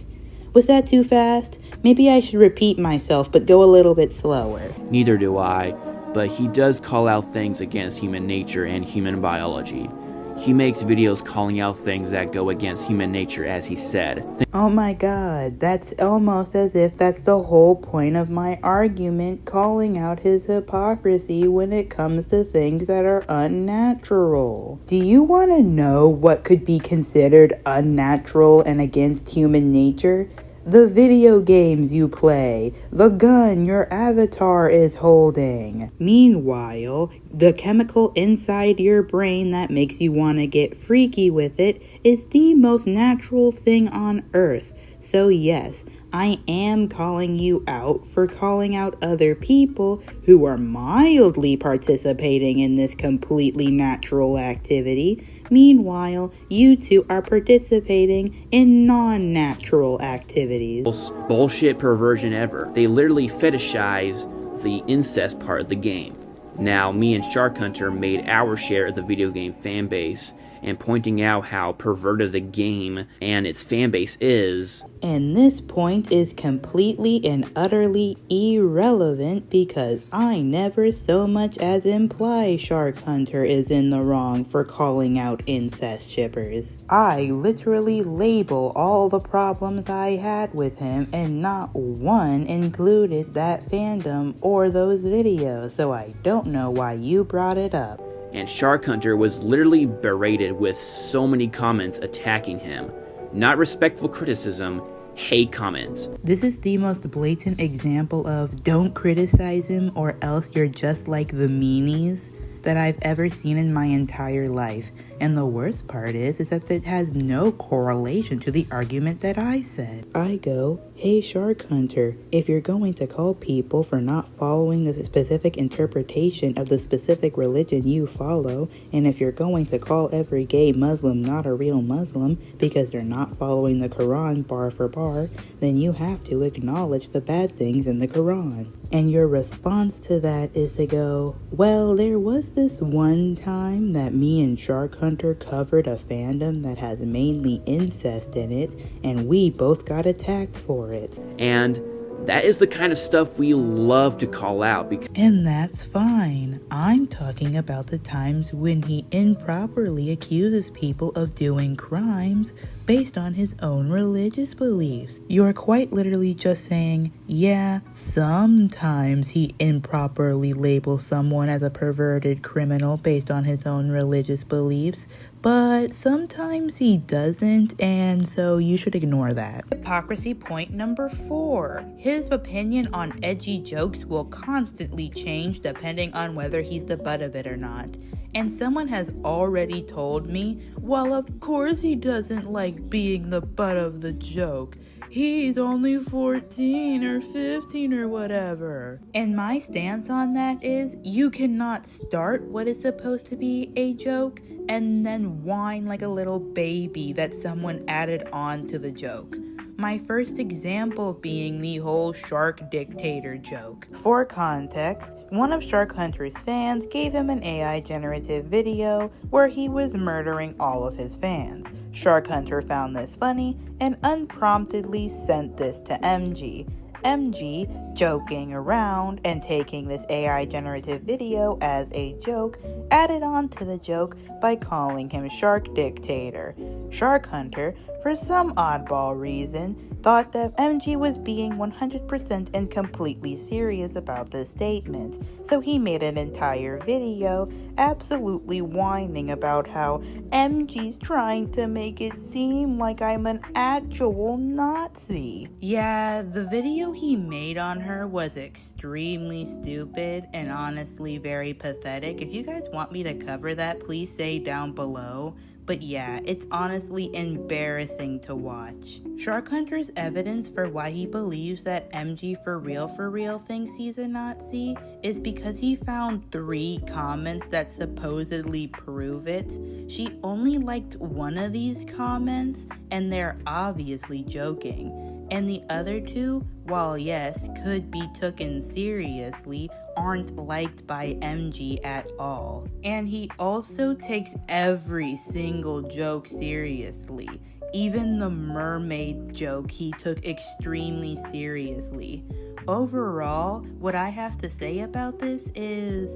Was that too fast? Maybe I should repeat myself, but go a little bit slower. Neither do I, but he does call out things against human nature and human biology. He makes videos calling out things that go against human nature, as he said. Oh my god, that's almost as if that's the whole point of my argument, calling out his hypocrisy when it comes to things that are unnatural. Do you want to know what could be considered unnatural and against human nature? The video games you play, the gun your avatar is holding. Meanwhile, the chemical inside your brain that makes you want to get freaky with it is the most natural thing on earth. So yes, I am calling you out for calling out other people who are mildly participating in this completely natural activity. Meanwhile, you two are participating in non-natural activities. Bullshit perversion ever. They literally fetishize the incest part of the game. Now, me and Shark Hunter made our share of the video game fan base and pointing out how perverted the game and its fan base is. And this point is completely and utterly irrelevant because I never so much as imply Shark Hunter is in the wrong for calling out incest shippers. I literally label all the problems I had with him and not one included that fandom or those videos, so I don't know why you brought it up. And Shark Hunter was literally berated with so many comments attacking him. Not respectful criticism, hate comments. This is the most blatant example of don't criticize him or else you're just like the meanies that I've ever seen in my entire life. And the worst part is that it has no correlation to the argument that I said. I go, hey Shark Hunter, if you're going to call people for not following the specific interpretation of the specific religion you follow, and if you're going to call every gay Muslim not a real Muslim because they're not following the Quran bar for bar, then you have to acknowledge the bad things in the Quran. And your response to that is to go, well, there was this one time that me and Shark Hunter covered a fandom that has mainly incest in it, and we both got attacked for it. And that is the kind of stuff we love to call out. And that's fine. I'm talking about the times when he improperly accuses people of doing crimes based on his own religious beliefs. You're quite literally just saying, yeah, sometimes he improperly labels someone as a perverted criminal based on his own religious beliefs, but sometimes he doesn't, and so you should ignore that. Hypocrisy point number 4. His opinion on edgy jokes will constantly change depending on whether he's the butt of it or not. And someone has already told me, well, of course he doesn't like being the butt of the joke. He's only 14 or 15 or whatever. And my stance on that is you cannot start what is supposed to be a joke and then whine like a little baby that someone added on to the joke. My first example being the whole shark dictator joke. For context, one of Shark Hunter's fans gave him an AI generative video where he was murdering all of his fans. Shark Hunter found this funny and unpromptedly sent this to MG. MG, joking around and taking this AI generative video as a joke, added on to the joke by calling him Shark Dictator. Shark Hunter, for some oddball reason, thought that MG was being 100% and completely serious about this statement, so he made an entire video absolutely whining about how MG's trying to make it seem like I'm an actual Nazi. Yeah, the video he made on her was extremely stupid and honestly very pathetic. If you guys want me to cover that, please say down below. But yeah, it's honestly embarrassing to watch. Shark Hunter's evidence for why he believes that MG for real thinks he's a Nazi is because he found 3 comments that supposedly prove it. She only liked one of these comments, and they're obviously joking. And the other 2, while yes, could be taken seriously, aren't liked by MG at all. And he also takes every single joke seriously. Even the mermaid joke he took extremely seriously. Overall, what I have to say about this is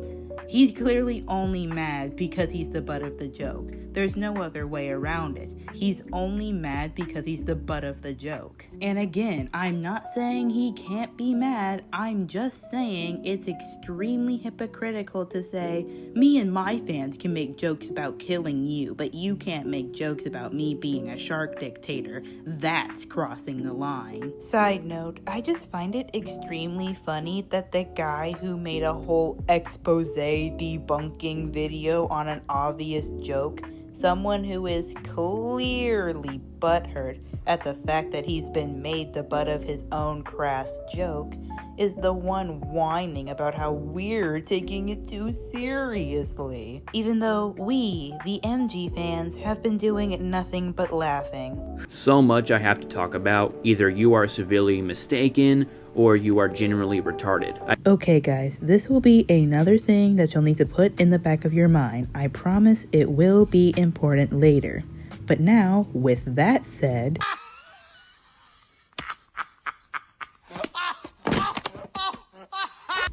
He's clearly only mad because he's the butt of the joke. There's no other way around it. He's only mad because he's the butt of the joke. And again, I'm not saying he can't be mad. I'm just saying it's extremely hypocritical to say, me and my fans can make jokes about killing you, but you can't make jokes about me being a shark dictator. That's crossing the line. Side note, I just find it extremely funny that the guy who made a whole expose debunking video on an obvious joke, someone who is clearly butthurt at the fact that he's been made the butt of his own crass joke, is the one whining about how we're taking it too seriously. Even though we, the MG fans, have been doing nothing but laughing. So much I have to talk about. Either you are severely mistaken or you are generally retarded. Okay guys, this will be another thing that you'll need to put in the back of your mind. I promise it will be important later. But now, with that said...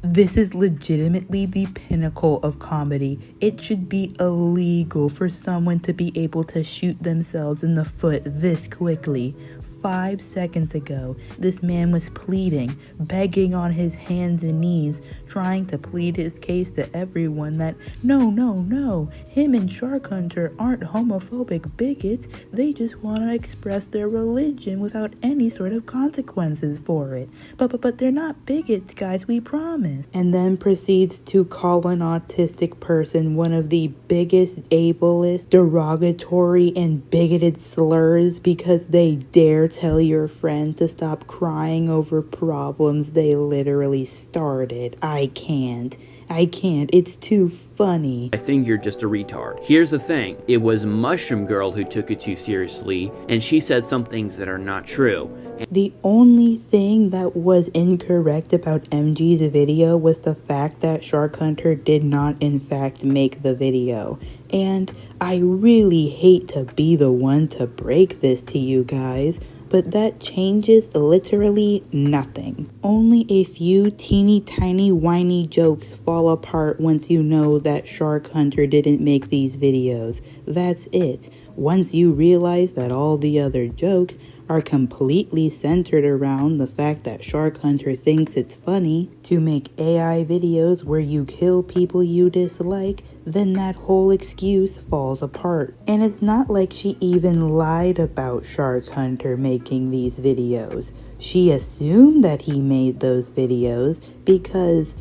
This is legitimately the pinnacle of comedy. It should be illegal for someone to be able to shoot themselves in the foot this quickly. 5 seconds ago, this man was pleading, begging on his hands and knees, trying to plead his case to everyone that no, him and Shark Hunter aren't homophobic bigots, they just want to express their religion without any sort of consequences for it. But they're not bigots, guys, we promise. And then proceeds to call an autistic person one of the biggest ableist, derogatory, and bigoted slurs because they dare tell your friend to stop crying over problems they literally started. I can't. It's too funny. I think you're just a retard. Here's the thing. It was Mushroom Girl who took it too seriously, and she said some things that are not true. The only thing that was incorrect about MG's video was the fact that Shark Hunter did not in fact make the video. And I really hate to be the one to break this to you guys, but that changes literally nothing. Only a few teeny tiny whiny jokes fall apart once you know that Shark Hunter didn't make these videos. That's it. Once you realize that all the other jokes are completely centered around the fact that Shark Hunter thinks it's funny to make AI videos where you kill people you dislike, then that whole excuse falls apart. And it's not like she even lied about Shark Hunter making these videos. She assumed that he made those videos because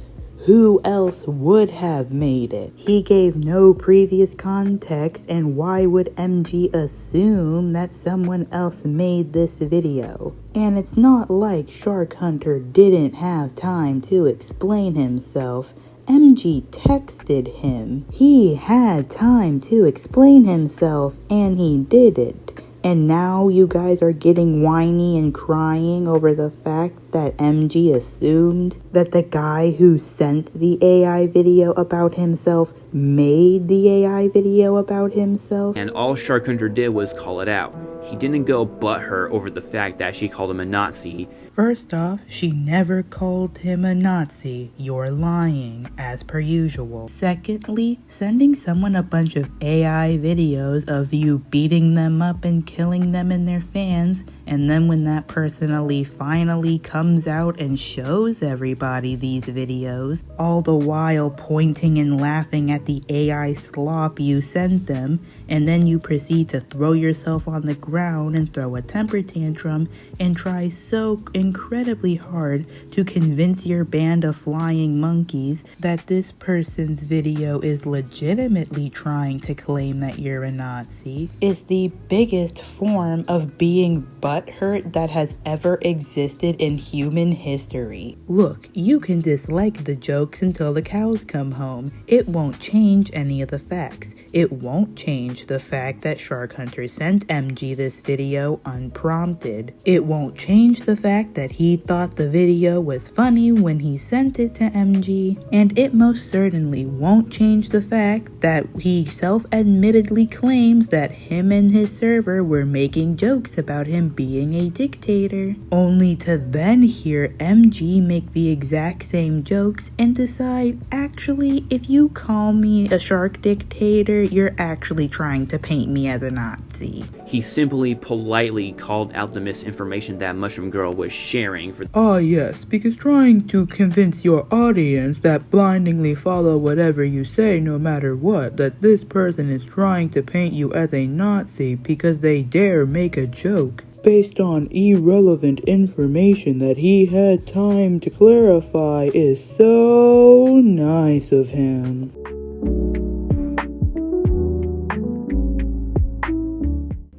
who else would have made it? He gave no previous context, and why would MG assume that someone else made this video? And it's not like Shark Hunter didn't have time to explain himself. MG texted him. He had time to explain himself, and he did it. And now you guys are getting whiny and crying over the fact that MG assumed that the guy who sent the AI video about himself made the AI video about himself. And all Shark Hunter did was call it out. He didn't go butt her over the fact that she called him a Nazi. First off, she never called him a Nazi. You're lying, as per usual. Secondly, sending someone a bunch of AI videos of you beating them up and killing them and their fans, and then when that personally finally comes out and shows everybody these videos, all the while pointing and laughing at the AI slop you sent them, and then you proceed to throw yourself on the ground and throw a temper tantrum and try so incredibly hard to convince your band of flying monkeys that this person's video is legitimately trying to claim that you're a Nazi is the biggest form of being butthurt that has ever existed in human history. Look, you can dislike the jokes until the cows come home. It won't change any of the facts. It won't change change the fact that Shark Hunter sent MG this video unprompted. It won't change the fact that he thought the video was funny when he sent it to MG, and it most certainly won't change the fact that he self-admittedly claims that him and his server were making jokes about him being a dictator, only to then hear MG make the exact same jokes and decide, actually, if you call me a shark dictator, you're actually trying to paint me as a Nazi. He simply politely called out the misinformation that Mushroom Girl was sharing for. Ah, yes, because trying to convince your audience that blindingly follow whatever you say no matter what, that this person is trying to paint you as a Nazi because they dare make a joke based on irrelevant information that he had time to clarify is so nice of him.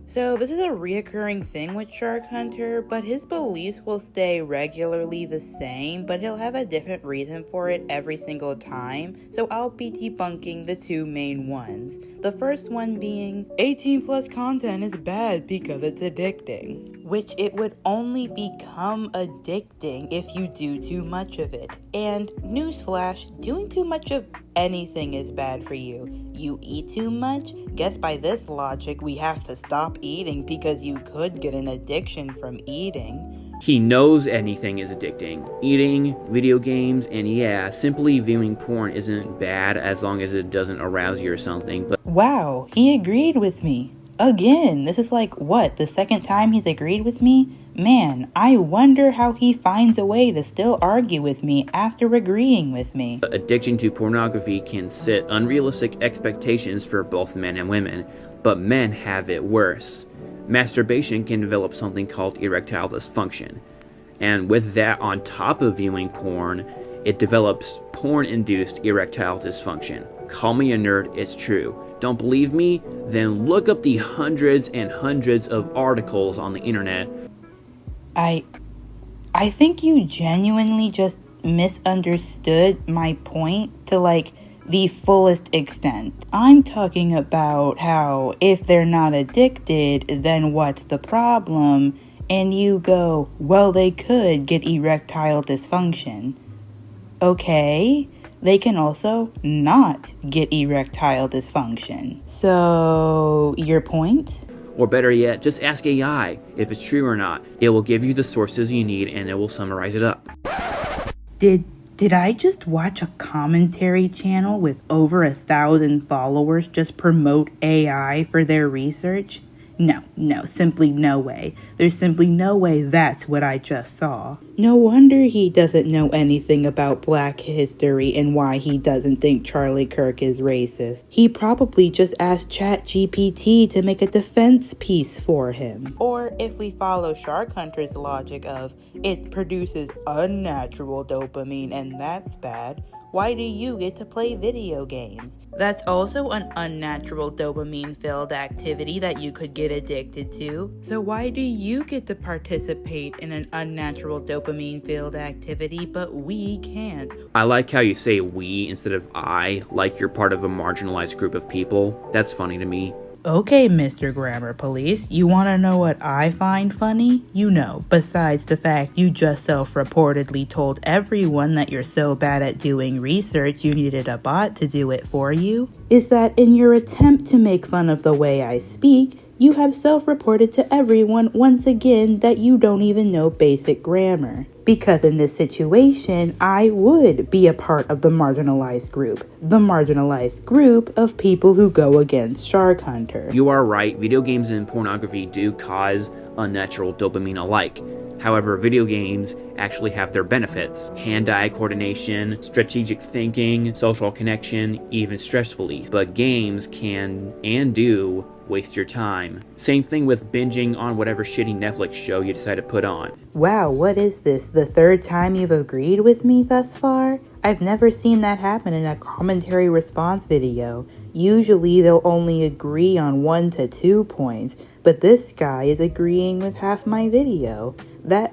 So this is a reoccurring thing with Shark Hunter, but his beliefs will stay regularly the same, but he'll have a different reason for it every single time, so I'll be debunking the two main ones. The first one being, 18 plus content is bad because it's addicting, which it would only become addicting if you do too much of it. And newsflash, doing too much of anything is bad for you. You eat too much? Guess by this logic we have to stop eating because you could get an addiction from eating. He knows anything is addicting. Eating, video games, and yeah, simply viewing porn isn't bad as long as it doesn't arouse you or something, but Wow, he agreed with me. Again, this is like, what, the second time he's agreed with me? Man, I wonder how he finds a way to still argue with me after agreeing with me. addiction to pornography can set unrealistic expectations for both men and women, but men have it worse. Masturbation can develop something called erectile dysfunction, and with that on top of viewing porn, it develops porn-induced erectile dysfunction. Call me a nerd, it's true. Don't believe me? Then look up the hundreds and hundreds of articles on the internet. I think you genuinely just misunderstood my point to like the fullest extent. I'm talking about how if they're not addicted, then what's the problem? And you go, well, they could get erectile dysfunction. Okay, they can also not get erectile dysfunction. So, your point? Or better yet, just ask AI if it's true or not. It will give you the sources you need and it will summarize it up. Did I just watch a commentary channel with over 1,000 followers just promote AI for their research? No, simply no way. There's simply no way that's what I just saw. No wonder he doesn't know anything about Black history and why he doesn't think Charlie Kirk is racist. He probably just asked ChatGPT to make a defense piece for him. Or if we follow Shark Hunter's logic of it produces unnatural dopamine and that's bad, why do you get to play video games? That's also an unnatural dopamine-filled activity that you could get addicted to. So why do you get to participate in an unnatural dopamine-filled activity, but we can't? I like how you say we instead of I, like you're part of a marginalized group of people. That's funny to me. Okay, Mr. Grammar Police, you want to know what I find funny? You know, besides the fact you just self-reportedly told everyone that you're so bad at doing research you needed a bot to do it for you, is that in your attempt to make fun of the way I speak, you have self-reported to everyone once again that you don't even know basic grammar. Because in this situation, I would be a part of the marginalized group of people who go against Shark Hunter. You are right, video games and pornography do cause unnatural dopamine alike. However, video games actually have their benefits. Hand-eye coordination, strategic thinking, social connection, even stress relief. But games can and do waste your time. Same thing with binging on whatever shitty Netflix show you decide to put on. Wow, what is this? The third time you've agreed with me thus far? I've never seen that happen in a commentary response video. Usually they'll only agree on 1 to 2 points, but this guy is agreeing with half my video.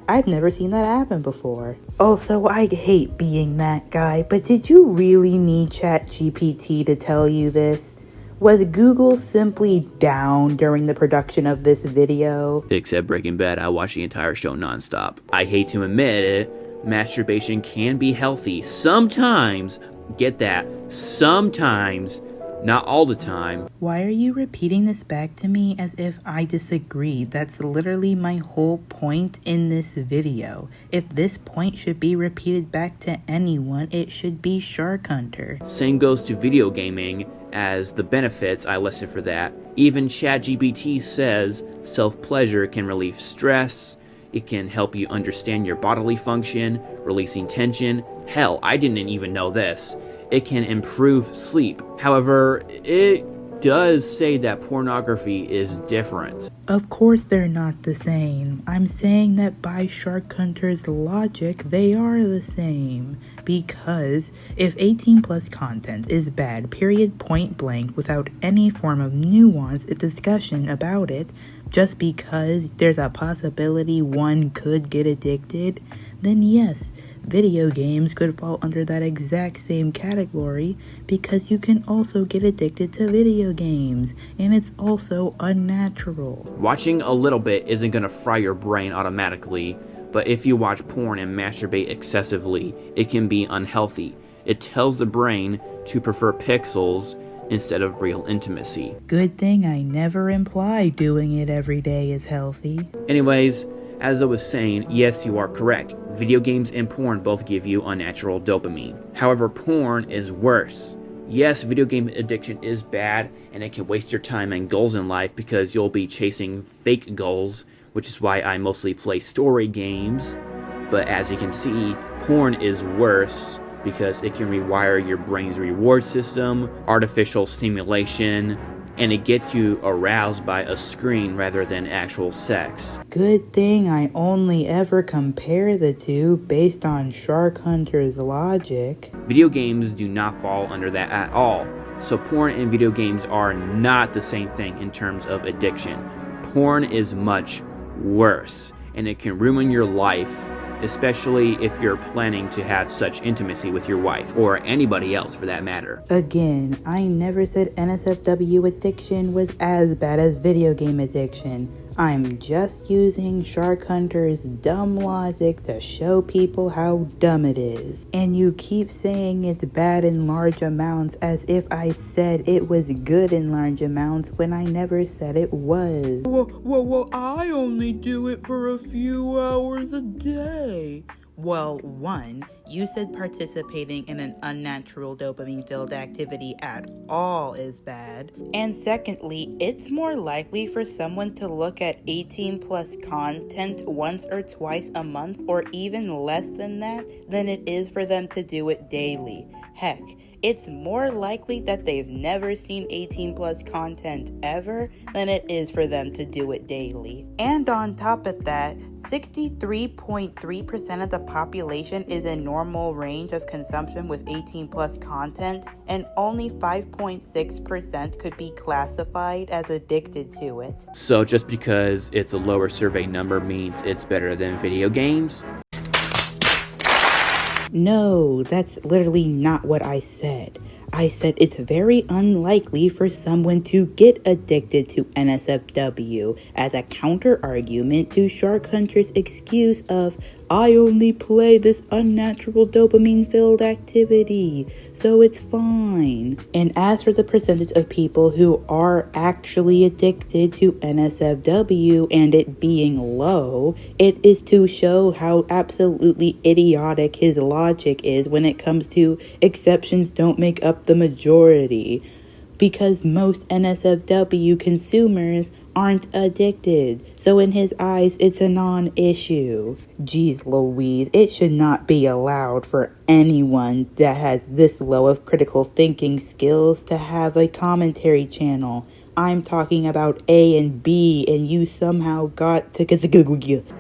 I've never seen that happen before. Also, I hate being that guy, but did you really need ChatGPT to tell you this? Was Google simply down during the production of this video? Except Breaking Bad, I watched the entire show nonstop. I hate to admit it, masturbation can be healthy. Sometimes, get that, sometimes, not all the time. Why are you repeating this back to me as if I disagree? That's literally my whole point in this video. If this point should be repeated back to anyone, it should be Shark Hunter. Same goes to video gaming, as the benefits I listed for that. Even ChatGPT says self-pleasure can relieve stress, it can help you understand your bodily function, releasing tension. Hell, I didn't even know this. It can improve sleep. However, it does say that pornography is different. Of course they're not the same. I'm saying that by Shark Hunter's logic, they are the same. Because if 18 plus content is bad, period, point blank, without any form of nuanced discussion about it, just because there's a possibility one could get addicted, then yes, video games could fall under that exact same category, because you can also get addicted to video games, and it's also unnatural. Watching a little bit isn't gonna fry your brain automatically, but if you watch porn and masturbate excessively, it can be unhealthy. It tells the brain to prefer pixels instead of real intimacy. Good thing I never imply doing it every day is healthy. Anyways, as I was saying, yes, you are correct. Video games and porn both give you unnatural dopamine. However, porn is worse. Yes, video game addiction is bad, and it can waste your time and goals in life because you'll be chasing fake goals, which is why I mostly play story games. But as you can see, porn is worse because it can rewire your brain's reward system, artificial stimulation, and it gets you aroused by a screen rather than actual sex. Good thing I only ever compare the two based on Shark Hunter's logic. Video games do not fall under that at all. So porn and video games are not the same thing in terms of addiction. Porn is much worse, and it can ruin your life, especially if you're planning to have such intimacy with your wife, or anybody else for that matter. Again, I never said NSFW addiction was as bad as video game addiction. I'm just using Shark Hunter's dumb logic to show people how dumb it is. And you keep saying it's bad in large amounts as if I said it was good in large amounts when I never said it was. Well, I only do it for a few hours a day. Well, one, you said participating in an unnatural dopamine-filled activity at all is bad. And secondly, it's more likely for someone to look at 18 plus content once or twice a month, or even less than that, than it is for them to do it daily. Heck, it's more likely that they've never seen 18 plus content ever than it is for them to do it daily. And on top of that, 63.3% of the population is in normal range of consumption with 18 plus content, and only 5.6% could be classified as addicted to it. So just because it's a lower survey number means it's better than video games? No, that's literally not what I said. I said it's very unlikely for someone to get addicted to NSFW as a counter-argument to Shark Hunter's excuse of, I only play this unnatural dopamine-filled activity, so it's fine. And as for the percentage of people who are actually addicted to NSFW and it being low, it is to show how absolutely idiotic his logic is when it comes to exceptions don't make up the majority. Because most NSFW consumers aren't addicted, so in his eyes, it's a non-issue. Geez Louise, it should not be allowed for anyone that has this low of critical thinking skills to have a commentary channel. I'm talking about A and B, and you somehow got to...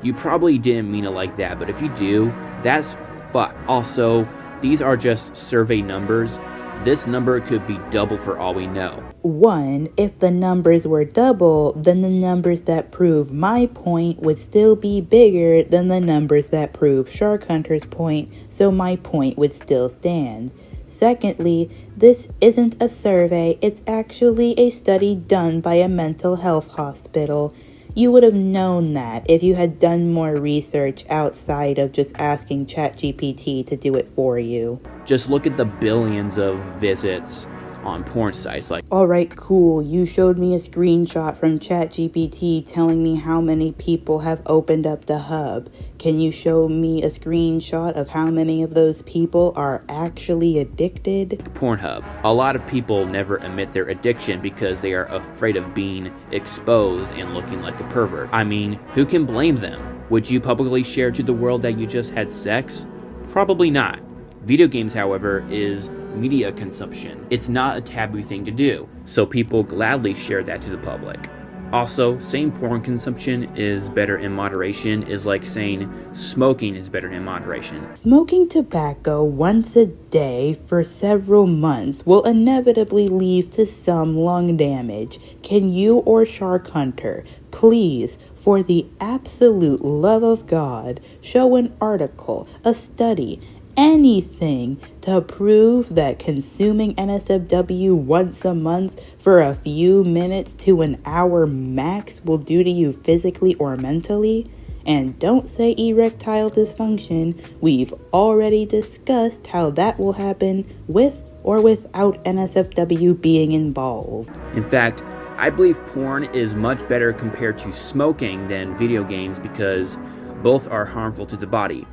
You probably didn't mean it like that, but if you do, that's fuck. Also, these are just survey numbers. This number could be double for all we know. One, if the numbers were double, then the numbers that prove my point would still be bigger than the numbers that prove Shark Hunter's point, so my point would still stand. Secondly, this isn't a survey, it's actually a study done by a mental health hospital. You would have known that if you had done more research outside of just asking ChatGPT to do it for you. Just look at the billions of visits on porn sites. Alright, cool. You showed me a screenshot from ChatGPT telling me how many people have opened up the hub. Can you show me a screenshot of how many of those people are actually addicted? Pornhub. A lot of people never admit their addiction because they are afraid of being exposed and looking like a pervert. I mean, who can blame them? Would you publicly share to the world that you just had sex? Probably not. Video games, however, is media consumption. It's not a taboo thing to do, so people gladly share that to the public. Also, saying porn consumption is better in moderation is like saying smoking is better in moderation. Smoking tobacco once a day for several months will inevitably lead to some lung damage. Can you or Shark Hunter please, for the absolute love of God, show an article, a study, anything to prove that consuming NSFW once a month for a few minutes to an hour max will do to you physically or mentally? And don't say erectile dysfunction. We've already discussed how that will happen with or without NSFW being involved. In fact, I believe porn is much better compared to smoking than video games because both are harmful to the body.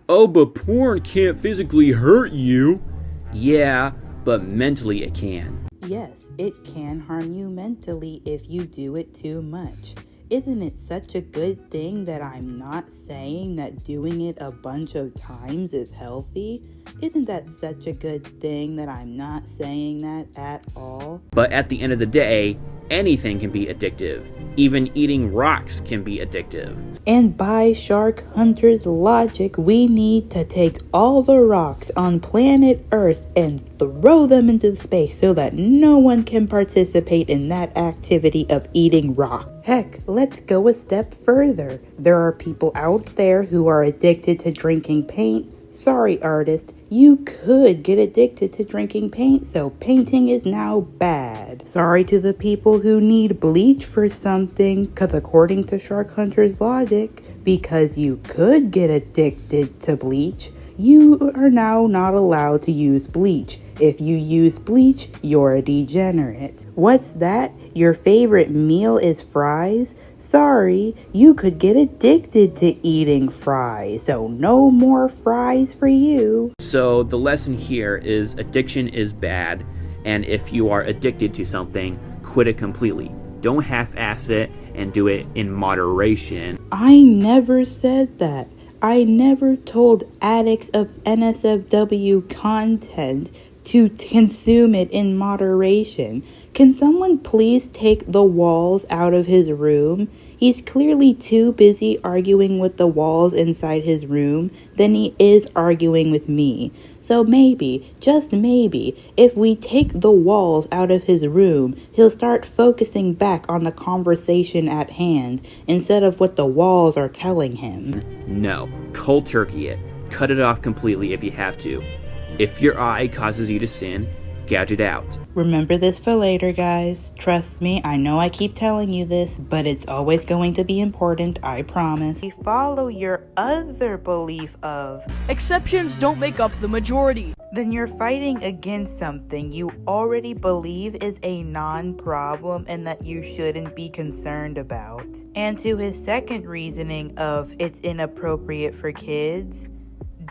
Oh, but porn can't physically hurt you. Yeah, but mentally it can. Yes, it can harm you mentally if you do it too much. Isn't it such a good thing that I'm not saying that doing it a bunch of times is healthy? Isn't that such a good thing that I'm not saying that at all? But at the end of the day, anything can be addictive. Even eating rocks can be addictive. And by Shark Hunter's logic, we need to take all the rocks on planet Earth and throw them into space so that no one can participate in that activity of eating rock. Heck, let's go a step further. There are people out there who are addicted to drinking paint. Sorry, artist, you could get addicted to drinking paint, so painting is now bad. Sorry to the people who need bleach for something, because according to Shark Hunter's logic, because you could get addicted to bleach, you are now not allowed to use bleach. If you use bleach, you're a degenerate. What's that? Your favorite meal is fries? Sorry, you could get addicted to eating fries, so no more fries for you. So the lesson here is addiction is bad, and if you are addicted to something, quit it completely. Don't half-ass it and do it in moderation. I never said that. I never told addicts of NSFW content to consume it in moderation. Can someone please take the walls out of his room? He's clearly too busy arguing with the walls inside his room than he is arguing with me. So maybe, just maybe, if we take the walls out of his room, he'll start focusing back on the conversation at hand instead of what the walls are telling him. No, cold turkey it. Cut it off completely if you have to. If your eye causes you to sin, gouge it out. Remember this for later, guys. Trust me, I know I keep telling you this, but it's always going to be important, I promise. Follow your other belief of Exceptions don't make up the majority. then you're fighting against something you already believe is a non-problem and that you shouldn't be concerned about. And to his second reasoning of it's inappropriate for kids,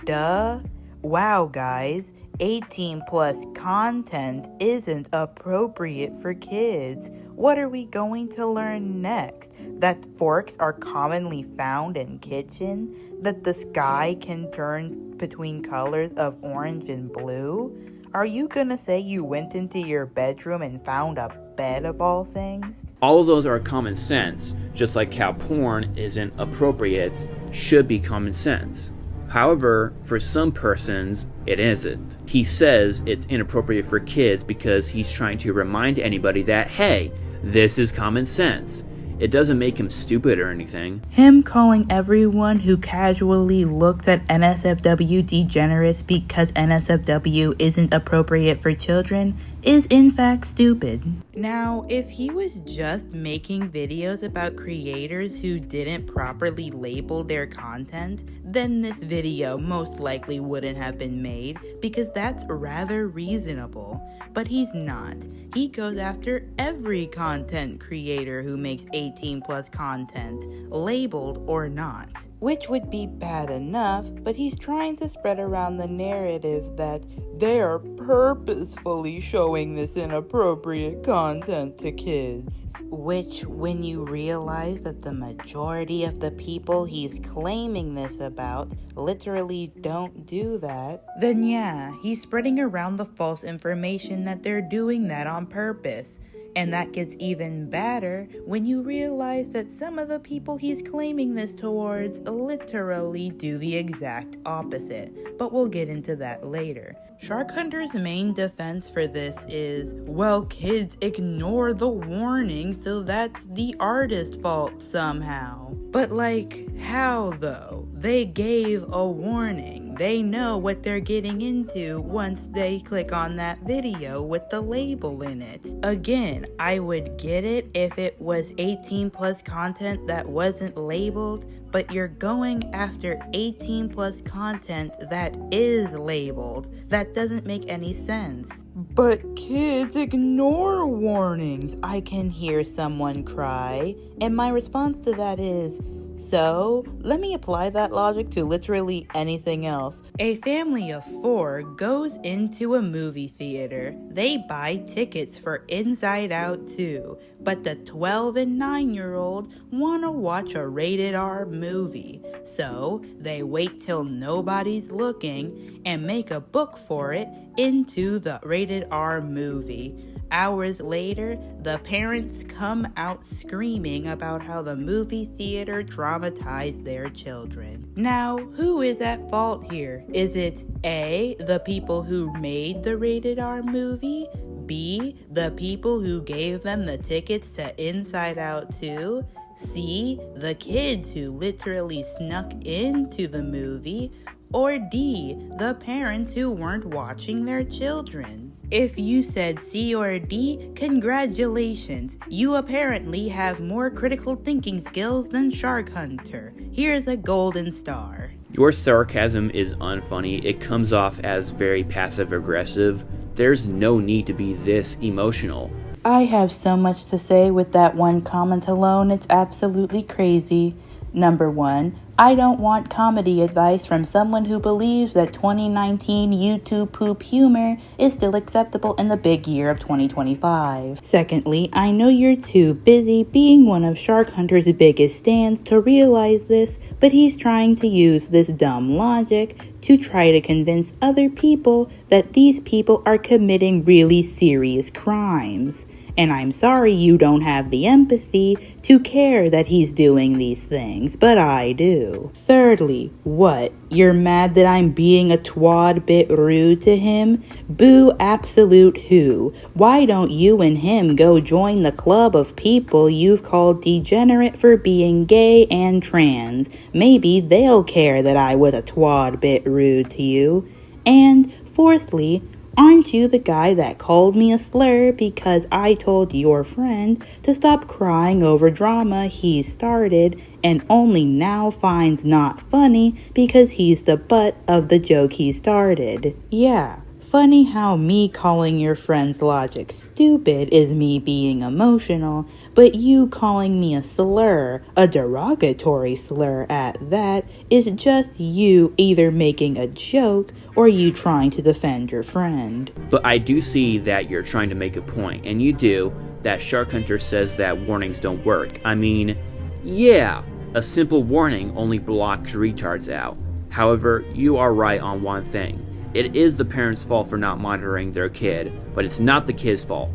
duh. Wow, guys, 18 plus content isn't appropriate for kids. What are we going to learn next? That forks are commonly found in kitchen? That the sky can turn between colors of orange and blue? Are you gonna say you went into your bedroom and found a bed of all things? All of those are common sense, just like how porn isn't appropriate, should be common sense. However, for some persons, it isn't. He says it's inappropriate for kids because he's trying to remind anybody that, hey, this is common sense. It doesn't make him stupid or anything. Him calling everyone who casually looked at NSFW degenerates because NSFW isn't appropriate for children is in fact stupid. Now, if he was just making videos about creators who didn't properly label their content, then this video most likely wouldn't have been made because that's rather reasonable. But he's not. He goes after every content creator who makes 18 plus content, labeled or not. Which would be bad enough, but he's trying to spread around the narrative that they are purposefully showing this inappropriate content to kids. Which, when you realize that the majority of the people he's claiming this about literally don't do that, then yeah, he's spreading around the false information that they're doing that on purpose. And that gets even badder when you realize that some of the people he's claiming this towards literally do the exact opposite. But we'll get into that later. Shark Hunter's main defense for this is, well, kids ignore the warning, so that's the artist's fault somehow. But like, how though? They gave a warning. They know what they're getting into once they click on that video with the label in it. Again, I would get it if it was 18 plus content that wasn't labeled, but you're going after 18 plus content that is labeled. That doesn't make any sense. But kids ignore warnings, I can hear someone cry. And my response to that is, so, let me apply that logic to literally anything else. A family of 4 goes into a movie theater. They buy tickets for Inside Out 2, but the 12 and 9-year-old want to watch a rated R movie. So, they wait till nobody's looking and make a book for it into the rated R movie. Hours later, the parents come out screaming about how the movie theater traumatized their children. Now, who is at fault here? Is it A, the people who made the rated R movie? B, the people who gave them the tickets to Inside Out 2? C, the kids who literally snuck into the movie? Or D, the parents who weren't watching their children? If you said C or D, congratulations. You apparently have more critical thinking skills than Shark Hunter. Here's a golden star. Your sarcasm is unfunny. It comes off as very passive-aggressive. There's no need to be this emotional. I have so much to say with that one comment alone, it's absolutely crazy. Number 1, I don't want comedy advice from someone who believes that 2019 YouTube poop humor is still acceptable in the big year of 2025. Secondly, I know you're too busy being one of Shark Hunter's biggest stands to realize this, but he's trying to use this dumb logic to try to convince other people that these people are committing really serious crimes. And I'm sorry you don't have the empathy to care that he's doing these things, but I do. Thirdly, what? You're mad that I'm being a twad bit rude to him? Boo absolute who. Why don't you and him go join the club of people you've called degenerate for being gay and trans? Maybe they'll care that I was a twad bit rude to you. And fourthly, aren't you the guy that called me a slur because I told your friend to stop crying over drama he started and only now finds not funny because he's the butt of the joke he started? Yeah, funny how me calling your friend's logic stupid is me being emotional, but you calling me a slur, a derogatory slur at that, is just you either making a joke or you trying to defend your friend. But I do see that you're trying to make a point, and you do, that Shark Hunter says that warnings don't work. I mean, yeah, a simple warning only blocks retards out. However, you are right on one thing. It is the parents' fault for not monitoring their kid, but it's not the kid's fault.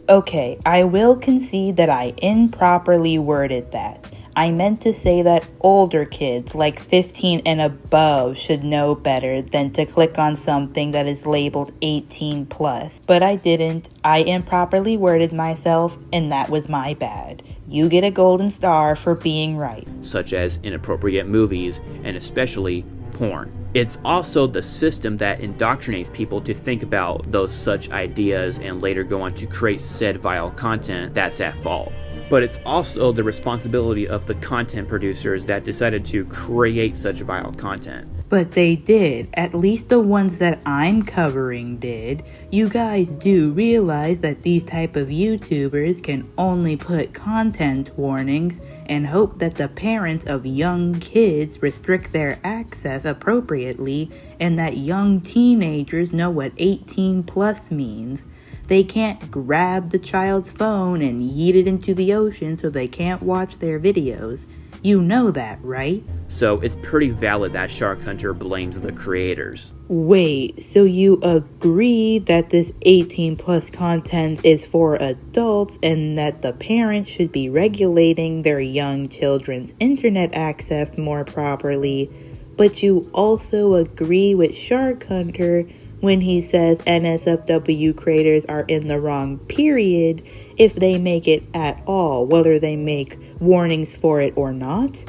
Okay, I will concede that I improperly worded that. I meant to say that older kids, like 15 and above, should know better than to click on something that is labeled 18 plus. But I didn't. I improperly worded myself, and that was my bad. You get a golden star for being right. such as inappropriate movies and especially porn. It's also the system that indoctrinates people to think about those such ideas and later go on to create said vile content that's at fault. But it's also the responsibility of the content producers that decided to create such vile content. But they did. At least the ones that I'm covering did. You guys do realize that these type of YouTubers can only put content warnings and hope that the parents of young kids restrict their access appropriately and that young teenagers know what 18 plus means. They can't grab the child's phone and yeet it into the ocean so they can't watch their videos. You know that, right? So it's pretty valid that Shark Hunter blames the creators. Wait, so you agree that this 18 plus content is for adults and that the parents should be regulating their young children's internet access more properly, but you also agree with Shark Hunter when he says NSFW creators are in the wrong period if they make it at all, whether they make warnings for it or not?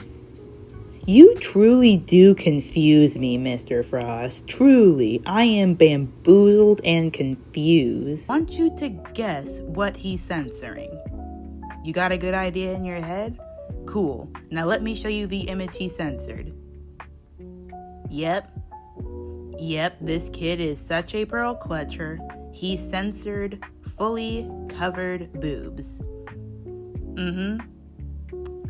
You truly do confuse me, Mr. Frost. Truly, I am bamboozled and confused. I want you to guess what he's censoring. You got a good idea in your head? Cool. Now let me show you the image he censored. Yep, this kid is such a pearl clutcher. He censored fully covered boobs.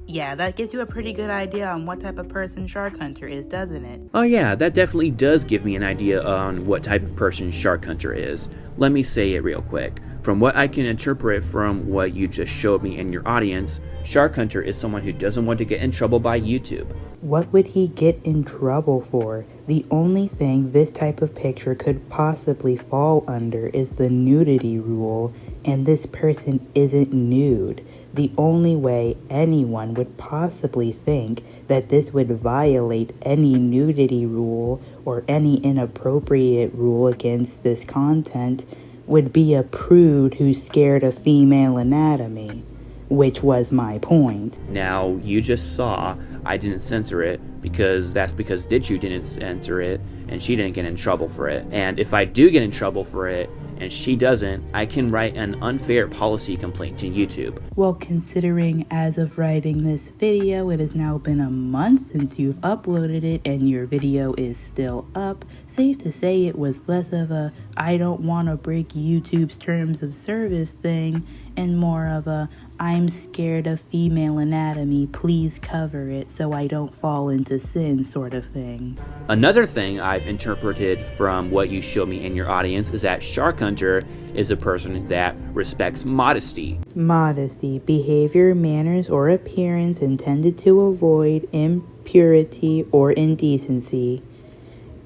Yeah, that gives you a pretty good idea on what type of person Shark Hunter is, doesn't it? Oh yeah, that definitely does give me an idea on what type of person Shark Hunter is. Let me say it real quick. From what I can interpret from what you just showed me and your audience, Shark Hunter is someone who doesn't want to get in trouble by YouTube. What would he get in trouble for? The only thing this type of picture could possibly fall under is the nudity rule, and this person isn't nude. The only way anyone would possibly think that this would violate any nudity rule or any inappropriate rule against this content would be a prude who's scared of female anatomy, which was my point. Now, you just saw I didn't censor it because Ditchu didn't censor it and she didn't get in trouble for it. And if I do get in trouble for it and she doesn't, I can write an unfair policy complaint to YouTube. Well, considering as of writing this video, it has now been a month since you've uploaded it and your video is still up, safe to say it was less of a I don't want to break YouTube's terms of service thing and more of a I'm scared of female anatomy, please cover it so I don't fall into sin sort of thing. Another thing I've interpreted from what you showed me in your audience is that Shark Hunter is a person that respects modesty. Modesty, behavior, manners, or appearance intended to avoid impurity or indecency.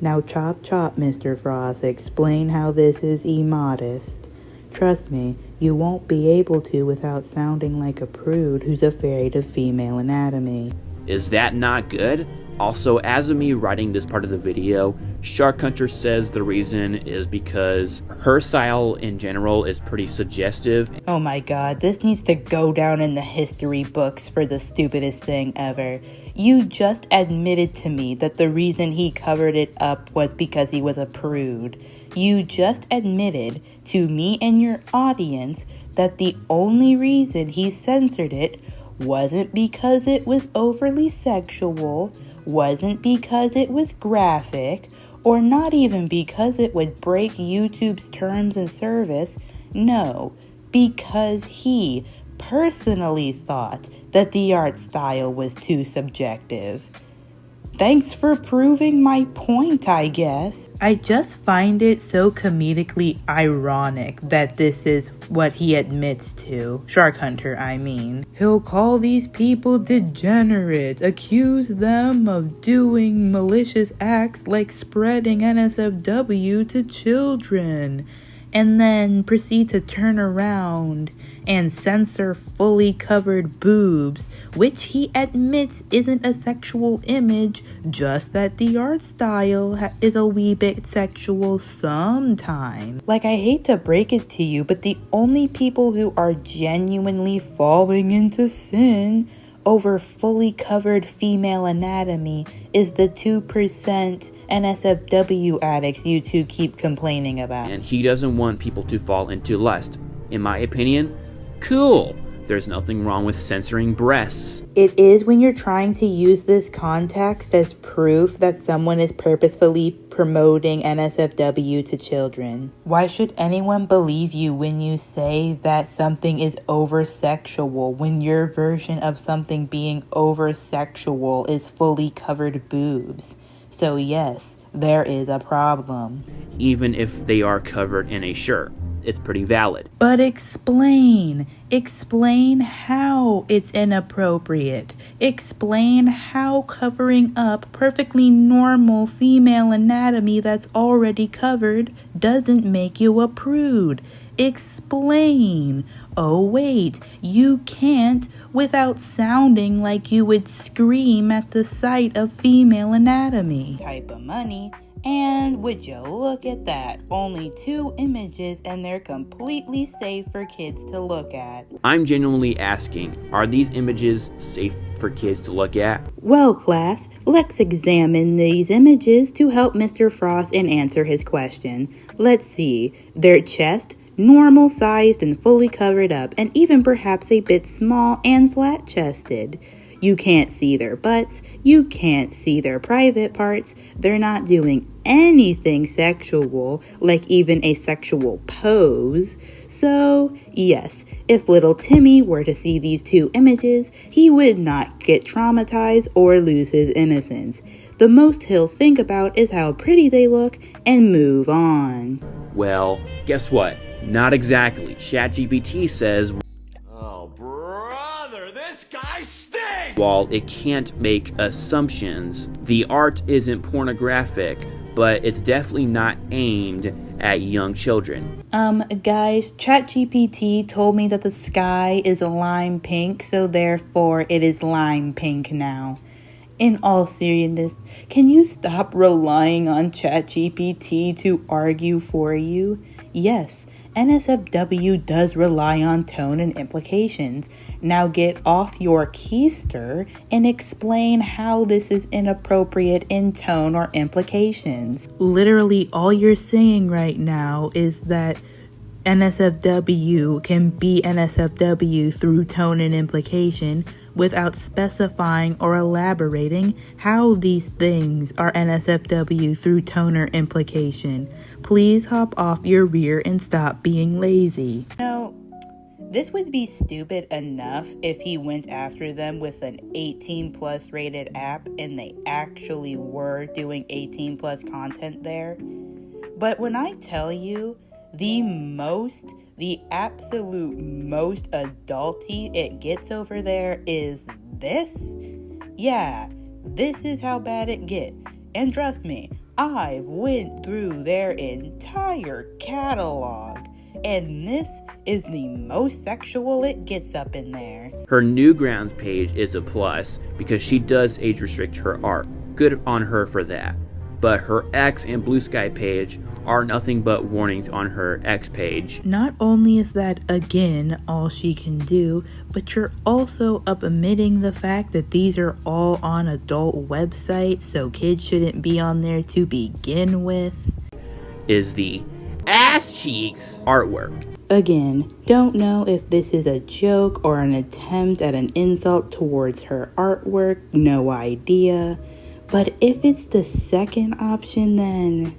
Now chop chop, Mr. Frost, explain how this is immodest. Trust me, you won't be able to without sounding like a prude who's afraid of female anatomy. Is that not good? Also, as of me writing this part of the video, Shark Hunter says the reason is because her style in general is pretty suggestive. Oh my god, this needs to go down in the history books for the stupidest thing ever. You just admitted to me that the reason he covered it up was because he was a prude. You just admitted to me and your audience that the only reason he censored it wasn't because it was overly sexual, wasn't because it was graphic, or not even because it would break YouTube's terms of service. No, because he personally thought that the art style was too subjective. Thanks for proving my point, I guess. I just find it so comedically ironic that this is what he admits to. Shark Hunter, I mean. He'll call these people degenerates, accuse them of doing malicious acts like spreading NSFW to children, and then proceed to turn around and censor fully covered boobs, which he admits isn't a sexual image, just that the art style is a wee bit sexual sometimes. Like, I hate to break it to you, but the only people who are genuinely falling into sin over fully covered female anatomy is the 2% NSFW addicts you two keep complaining about. And he doesn't want people to fall into lust. In my opinion, cool. There's nothing wrong with censoring breasts. It is when you're trying to use this context as proof that someone is purposefully promoting NSFW to children. Why should anyone believe you when you say that something is over-sexual when your version of something being over-sexual is fully covered boobs? So yes, there is a problem. Even if they are covered in a shirt, it's pretty valid. But explain how it's inappropriate. Explain how covering up perfectly normal female anatomy that's already covered doesn't make you a prude. Explain. Oh wait, you can't without sounding like you would scream at the sight of female anatomy. Type of money. And would you look at that? Only 2 images and they're completely safe for kids to look at. I'm genuinely asking, are these images safe for kids to look at? Well, class, let's examine these images to help Mr. Frost and answer his question. Let's see. Their chest, normal sized and fully covered up, and even perhaps a bit small and flat chested. You can't see their butts, you can't see their private parts, they're not doing anything sexual, like even a sexual pose. So, yes, if little Timmy were to see these 2 images, he would not get traumatized or lose his innocence. The most he'll think about is how pretty they look and move on. Well, guess what? Not exactly. ChatGPT says, Oh, brother, this guy stinks! while it can't make assumptions, the art isn't pornographic, but it's definitely not aimed at young children. Guys, ChatGPT told me that the sky is lime pink, so therefore it is lime pink now. In all seriousness, can you stop relying on ChatGPT to argue for you? Yes, NSFW does rely on tone and implications. Now get off your keister and explain how this is inappropriate in tone or implications. Literally, all you're saying right now is that NSFW can be NSFW through tone and implication without specifying or elaborating how these things are NSFW through tone or implication. Please hop off your rear and stop being lazy. Now, this would be stupid enough if he went after them with an 18+ rated app and they actually were doing 18+ content there. But when I tell you the absolute most adulty it gets over there is this, yeah, this is how bad it gets. And trust me, I've went through their entire catalog, and this is the most sexual it gets up in there. Her Newgrounds page is a plus because she does age restrict her art. Good on her for that. But her X and Blue Sky page are nothing but warnings on her X page. Not only is that, again, all she can do, but you're also omitting the fact that these are all on adult websites, so kids shouldn't be on there to begin with. Is the ass cheeks artwork. Again, don't know if this is a joke or an attempt at an insult towards her artwork, no idea. But if it's the second option, then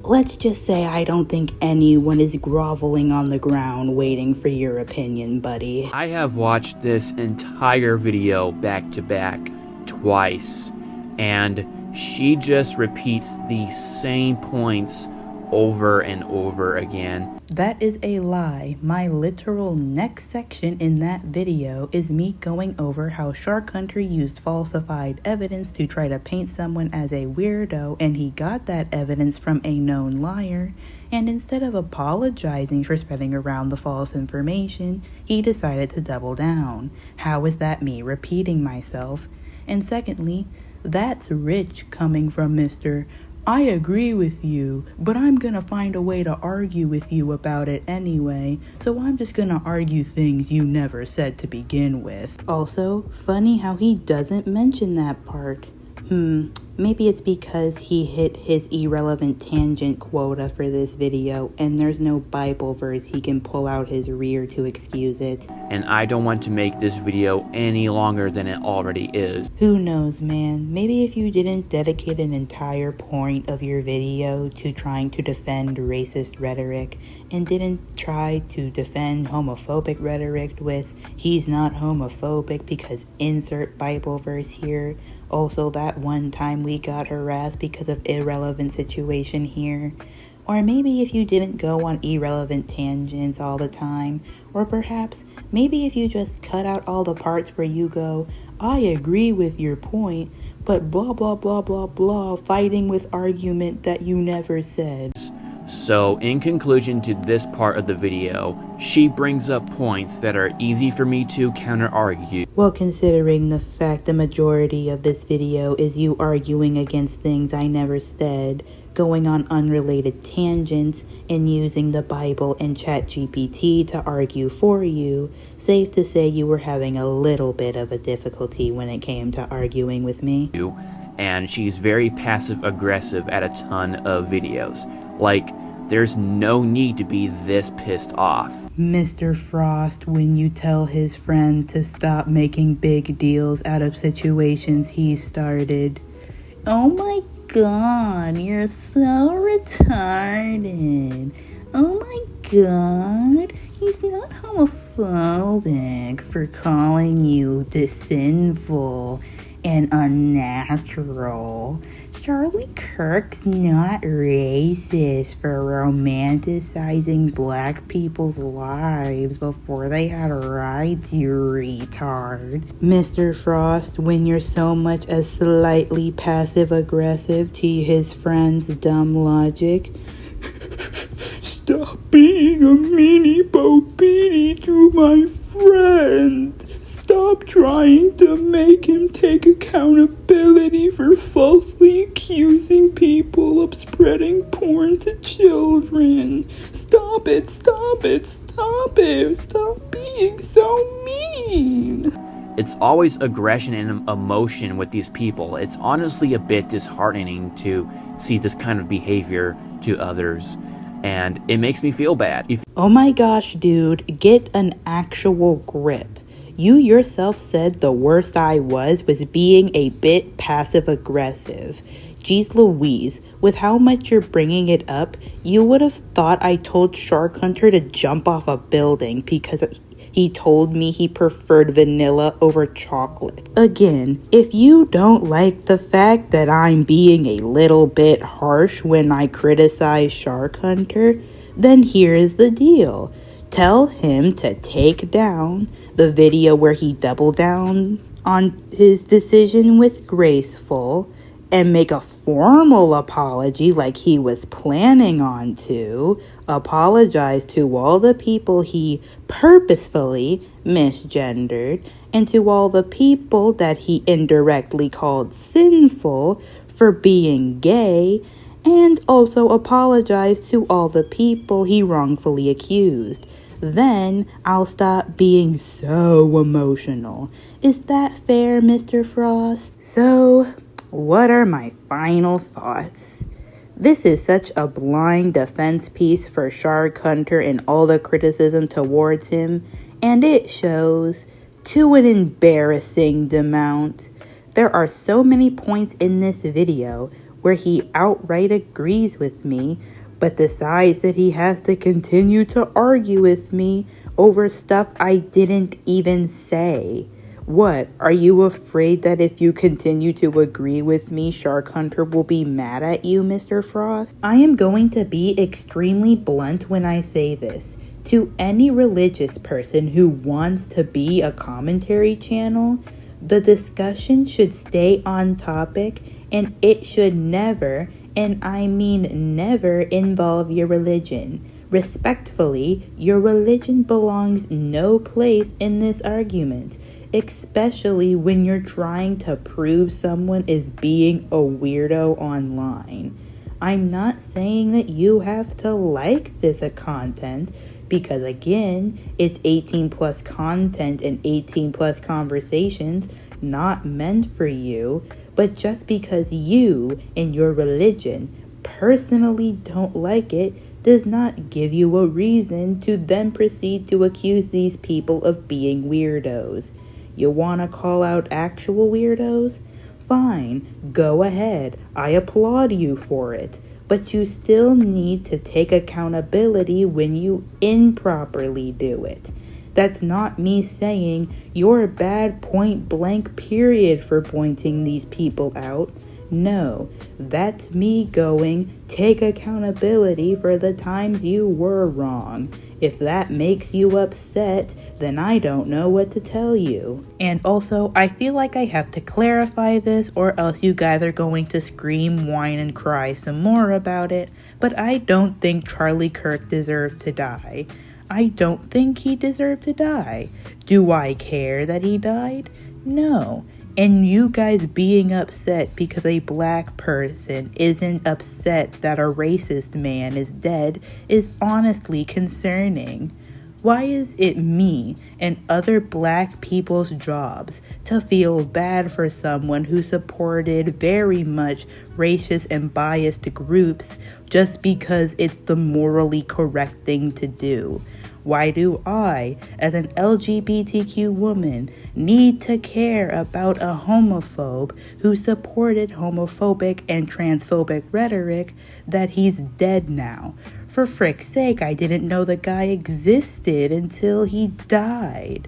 let's just say I don't think anyone is groveling on the ground waiting for your opinion, buddy. I have watched this entire video back to back twice, and she just repeats the same points over and over again. That is a lie. My literal next section in that video is me going over how Shark Hunter used falsified evidence to try to paint someone as a weirdo, and he got that evidence from a known liar. and instead of apologizing for spreading around the false information, he decided to double down. How is that me repeating myself? And secondly, that's rich coming from Mr. I agree with you, but I'm gonna find a way to argue with you about it anyway, so I'm just gonna argue things you never said to begin with. Also, funny how he doesn't mention that part. Maybe it's because he hit his irrelevant tangent quota for this video and there's no Bible verse he can pull out his rear to excuse it. And I don't want to make this video any longer than it already is. Who knows, man? Maybe if you didn't dedicate an entire point of your video to trying to defend racist rhetoric and didn't try to defend homophobic rhetoric with he's not homophobic because insert Bible verse here. Also, that one time we got harassed because of irrelevant situation here. Or maybe if you didn't go on irrelevant tangents all the time. Or perhaps, maybe if you just cut out all the parts where you go, I agree with your point, but blah blah blah blah blah, fighting with argument that you never said. So, in conclusion to this part of the video, she brings up points that are easy for me to counter-argue. Well, considering the fact the majority of this video is you arguing against things I never said, going on unrelated tangents, and using the Bible and ChatGPT to argue for you, safe to say you were having a little bit of a difficulty when it came to arguing with me. And she's very passive-aggressive at a ton of videos. Like, there's no need to be this pissed off. Mr. Frost, when you tell his friend to stop making big deals out of situations he started. Oh my god, you're so retarded. Oh my god, he's not homophobic for calling you sinful and unnatural. Charlie Kirk's not racist for romanticizing black people's lives before they had rights, you retard. Mr. Frost, when you're so much as slightly passive-aggressive to his friend's dumb logic, stop being a mini-bo-beanie to my friend. Stop trying to make him take accountability for falsely accusing people of spreading porn to children. Stop it, stop it, stop it. Stop being so mean. It's always aggression and emotion with these people. It's honestly a bit disheartening to see this kind of behavior to others. And it makes me feel bad. Oh my gosh, dude, get an actual grip. You yourself said the worst I was being a bit passive-aggressive. Geez Louise, with how much you're bringing it up, you would have thought I told Shark Hunter to jump off a building because he told me he preferred vanilla over chocolate. Again, if you don't like the fact that I'm being a little bit harsh when I criticize Shark Hunter, then here's the deal. Tell him to take down the video where he doubled down on his decision with Graceful and make a formal apology like he was planning on to. Apologize to all the people he purposefully misgendered and to all the people that he indirectly called sinful for being gay, and also apologize to all the people he wrongfully accused. Then I'll stop being so emotional. Is that fair, Mr. Frost? So, what are my final thoughts? This is such a blind defense piece for Shark Hunter and all the criticism towards him, and it shows to an embarrassing amount. There are so many points in this video where he outright agrees with me, but decides that he has to continue to argue with me over stuff I didn't even say. What, are you afraid that if you continue to agree with me, Shark Hunter will be mad at you, Mr. Frost? I am going to be extremely blunt when I say this. To any religious person who wants to be a commentary channel, the discussion should stay on topic and it should never, and I mean never involve your religion. Respectfully, your religion belongs no place in this argument, especially when you're trying to prove someone is being a weirdo online. I'm not saying that you have to like this content, because again, it's 18 plus content and 18 plus conversations not meant for you, but just because you and your religion personally don't like it does not give you a reason to then proceed to accuse these people of being weirdos. You want to call out actual weirdos? Fine, go ahead. I applaud you for it. But you still need to take accountability when you improperly do it. That's not me saying you're bad point blank period for pointing these people out. No, that's me going, take accountability for the times you were wrong. If that makes you upset, then I don't know what to tell you. And also, I feel like I have to clarify this, or else you guys are going to scream, whine, and cry some more about it, but I don't think Charlie Kirk deserved to die. I don't think he deserved to die. Do I care that he died? No. And you guys being upset because a black person isn't upset that a racist man is dead is honestly concerning. Why is it me and other black people's jobs to feel bad for someone who supported very much racist and biased groups just because it's the morally correct thing to do? Why do I, as an LGBTQ woman, need to care about a homophobe who supported homophobic and transphobic rhetoric that he's dead now? For frick's sake, I didn't know the guy existed until he died.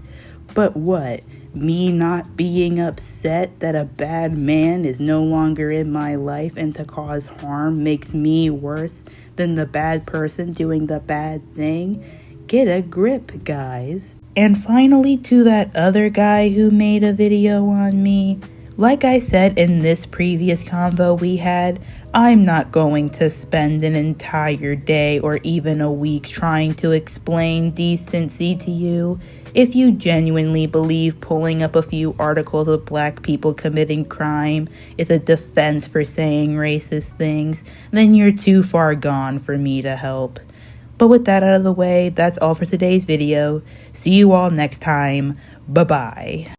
But what? Me not being upset that a bad man is no longer in my life and to cause harm makes me worse than the bad person doing the bad thing? Get a grip, guys. And finally, to that other guy who made a video on me, like I said in this previous convo we had, I'm not going to spend an entire day or even a week trying to explain decency to you. If you genuinely believe pulling up a few articles of black people committing crime is a defense for saying racist things, then you're too far gone for me to help. But with that out of the way, that's all for today's video. See you all next time. Bye-bye.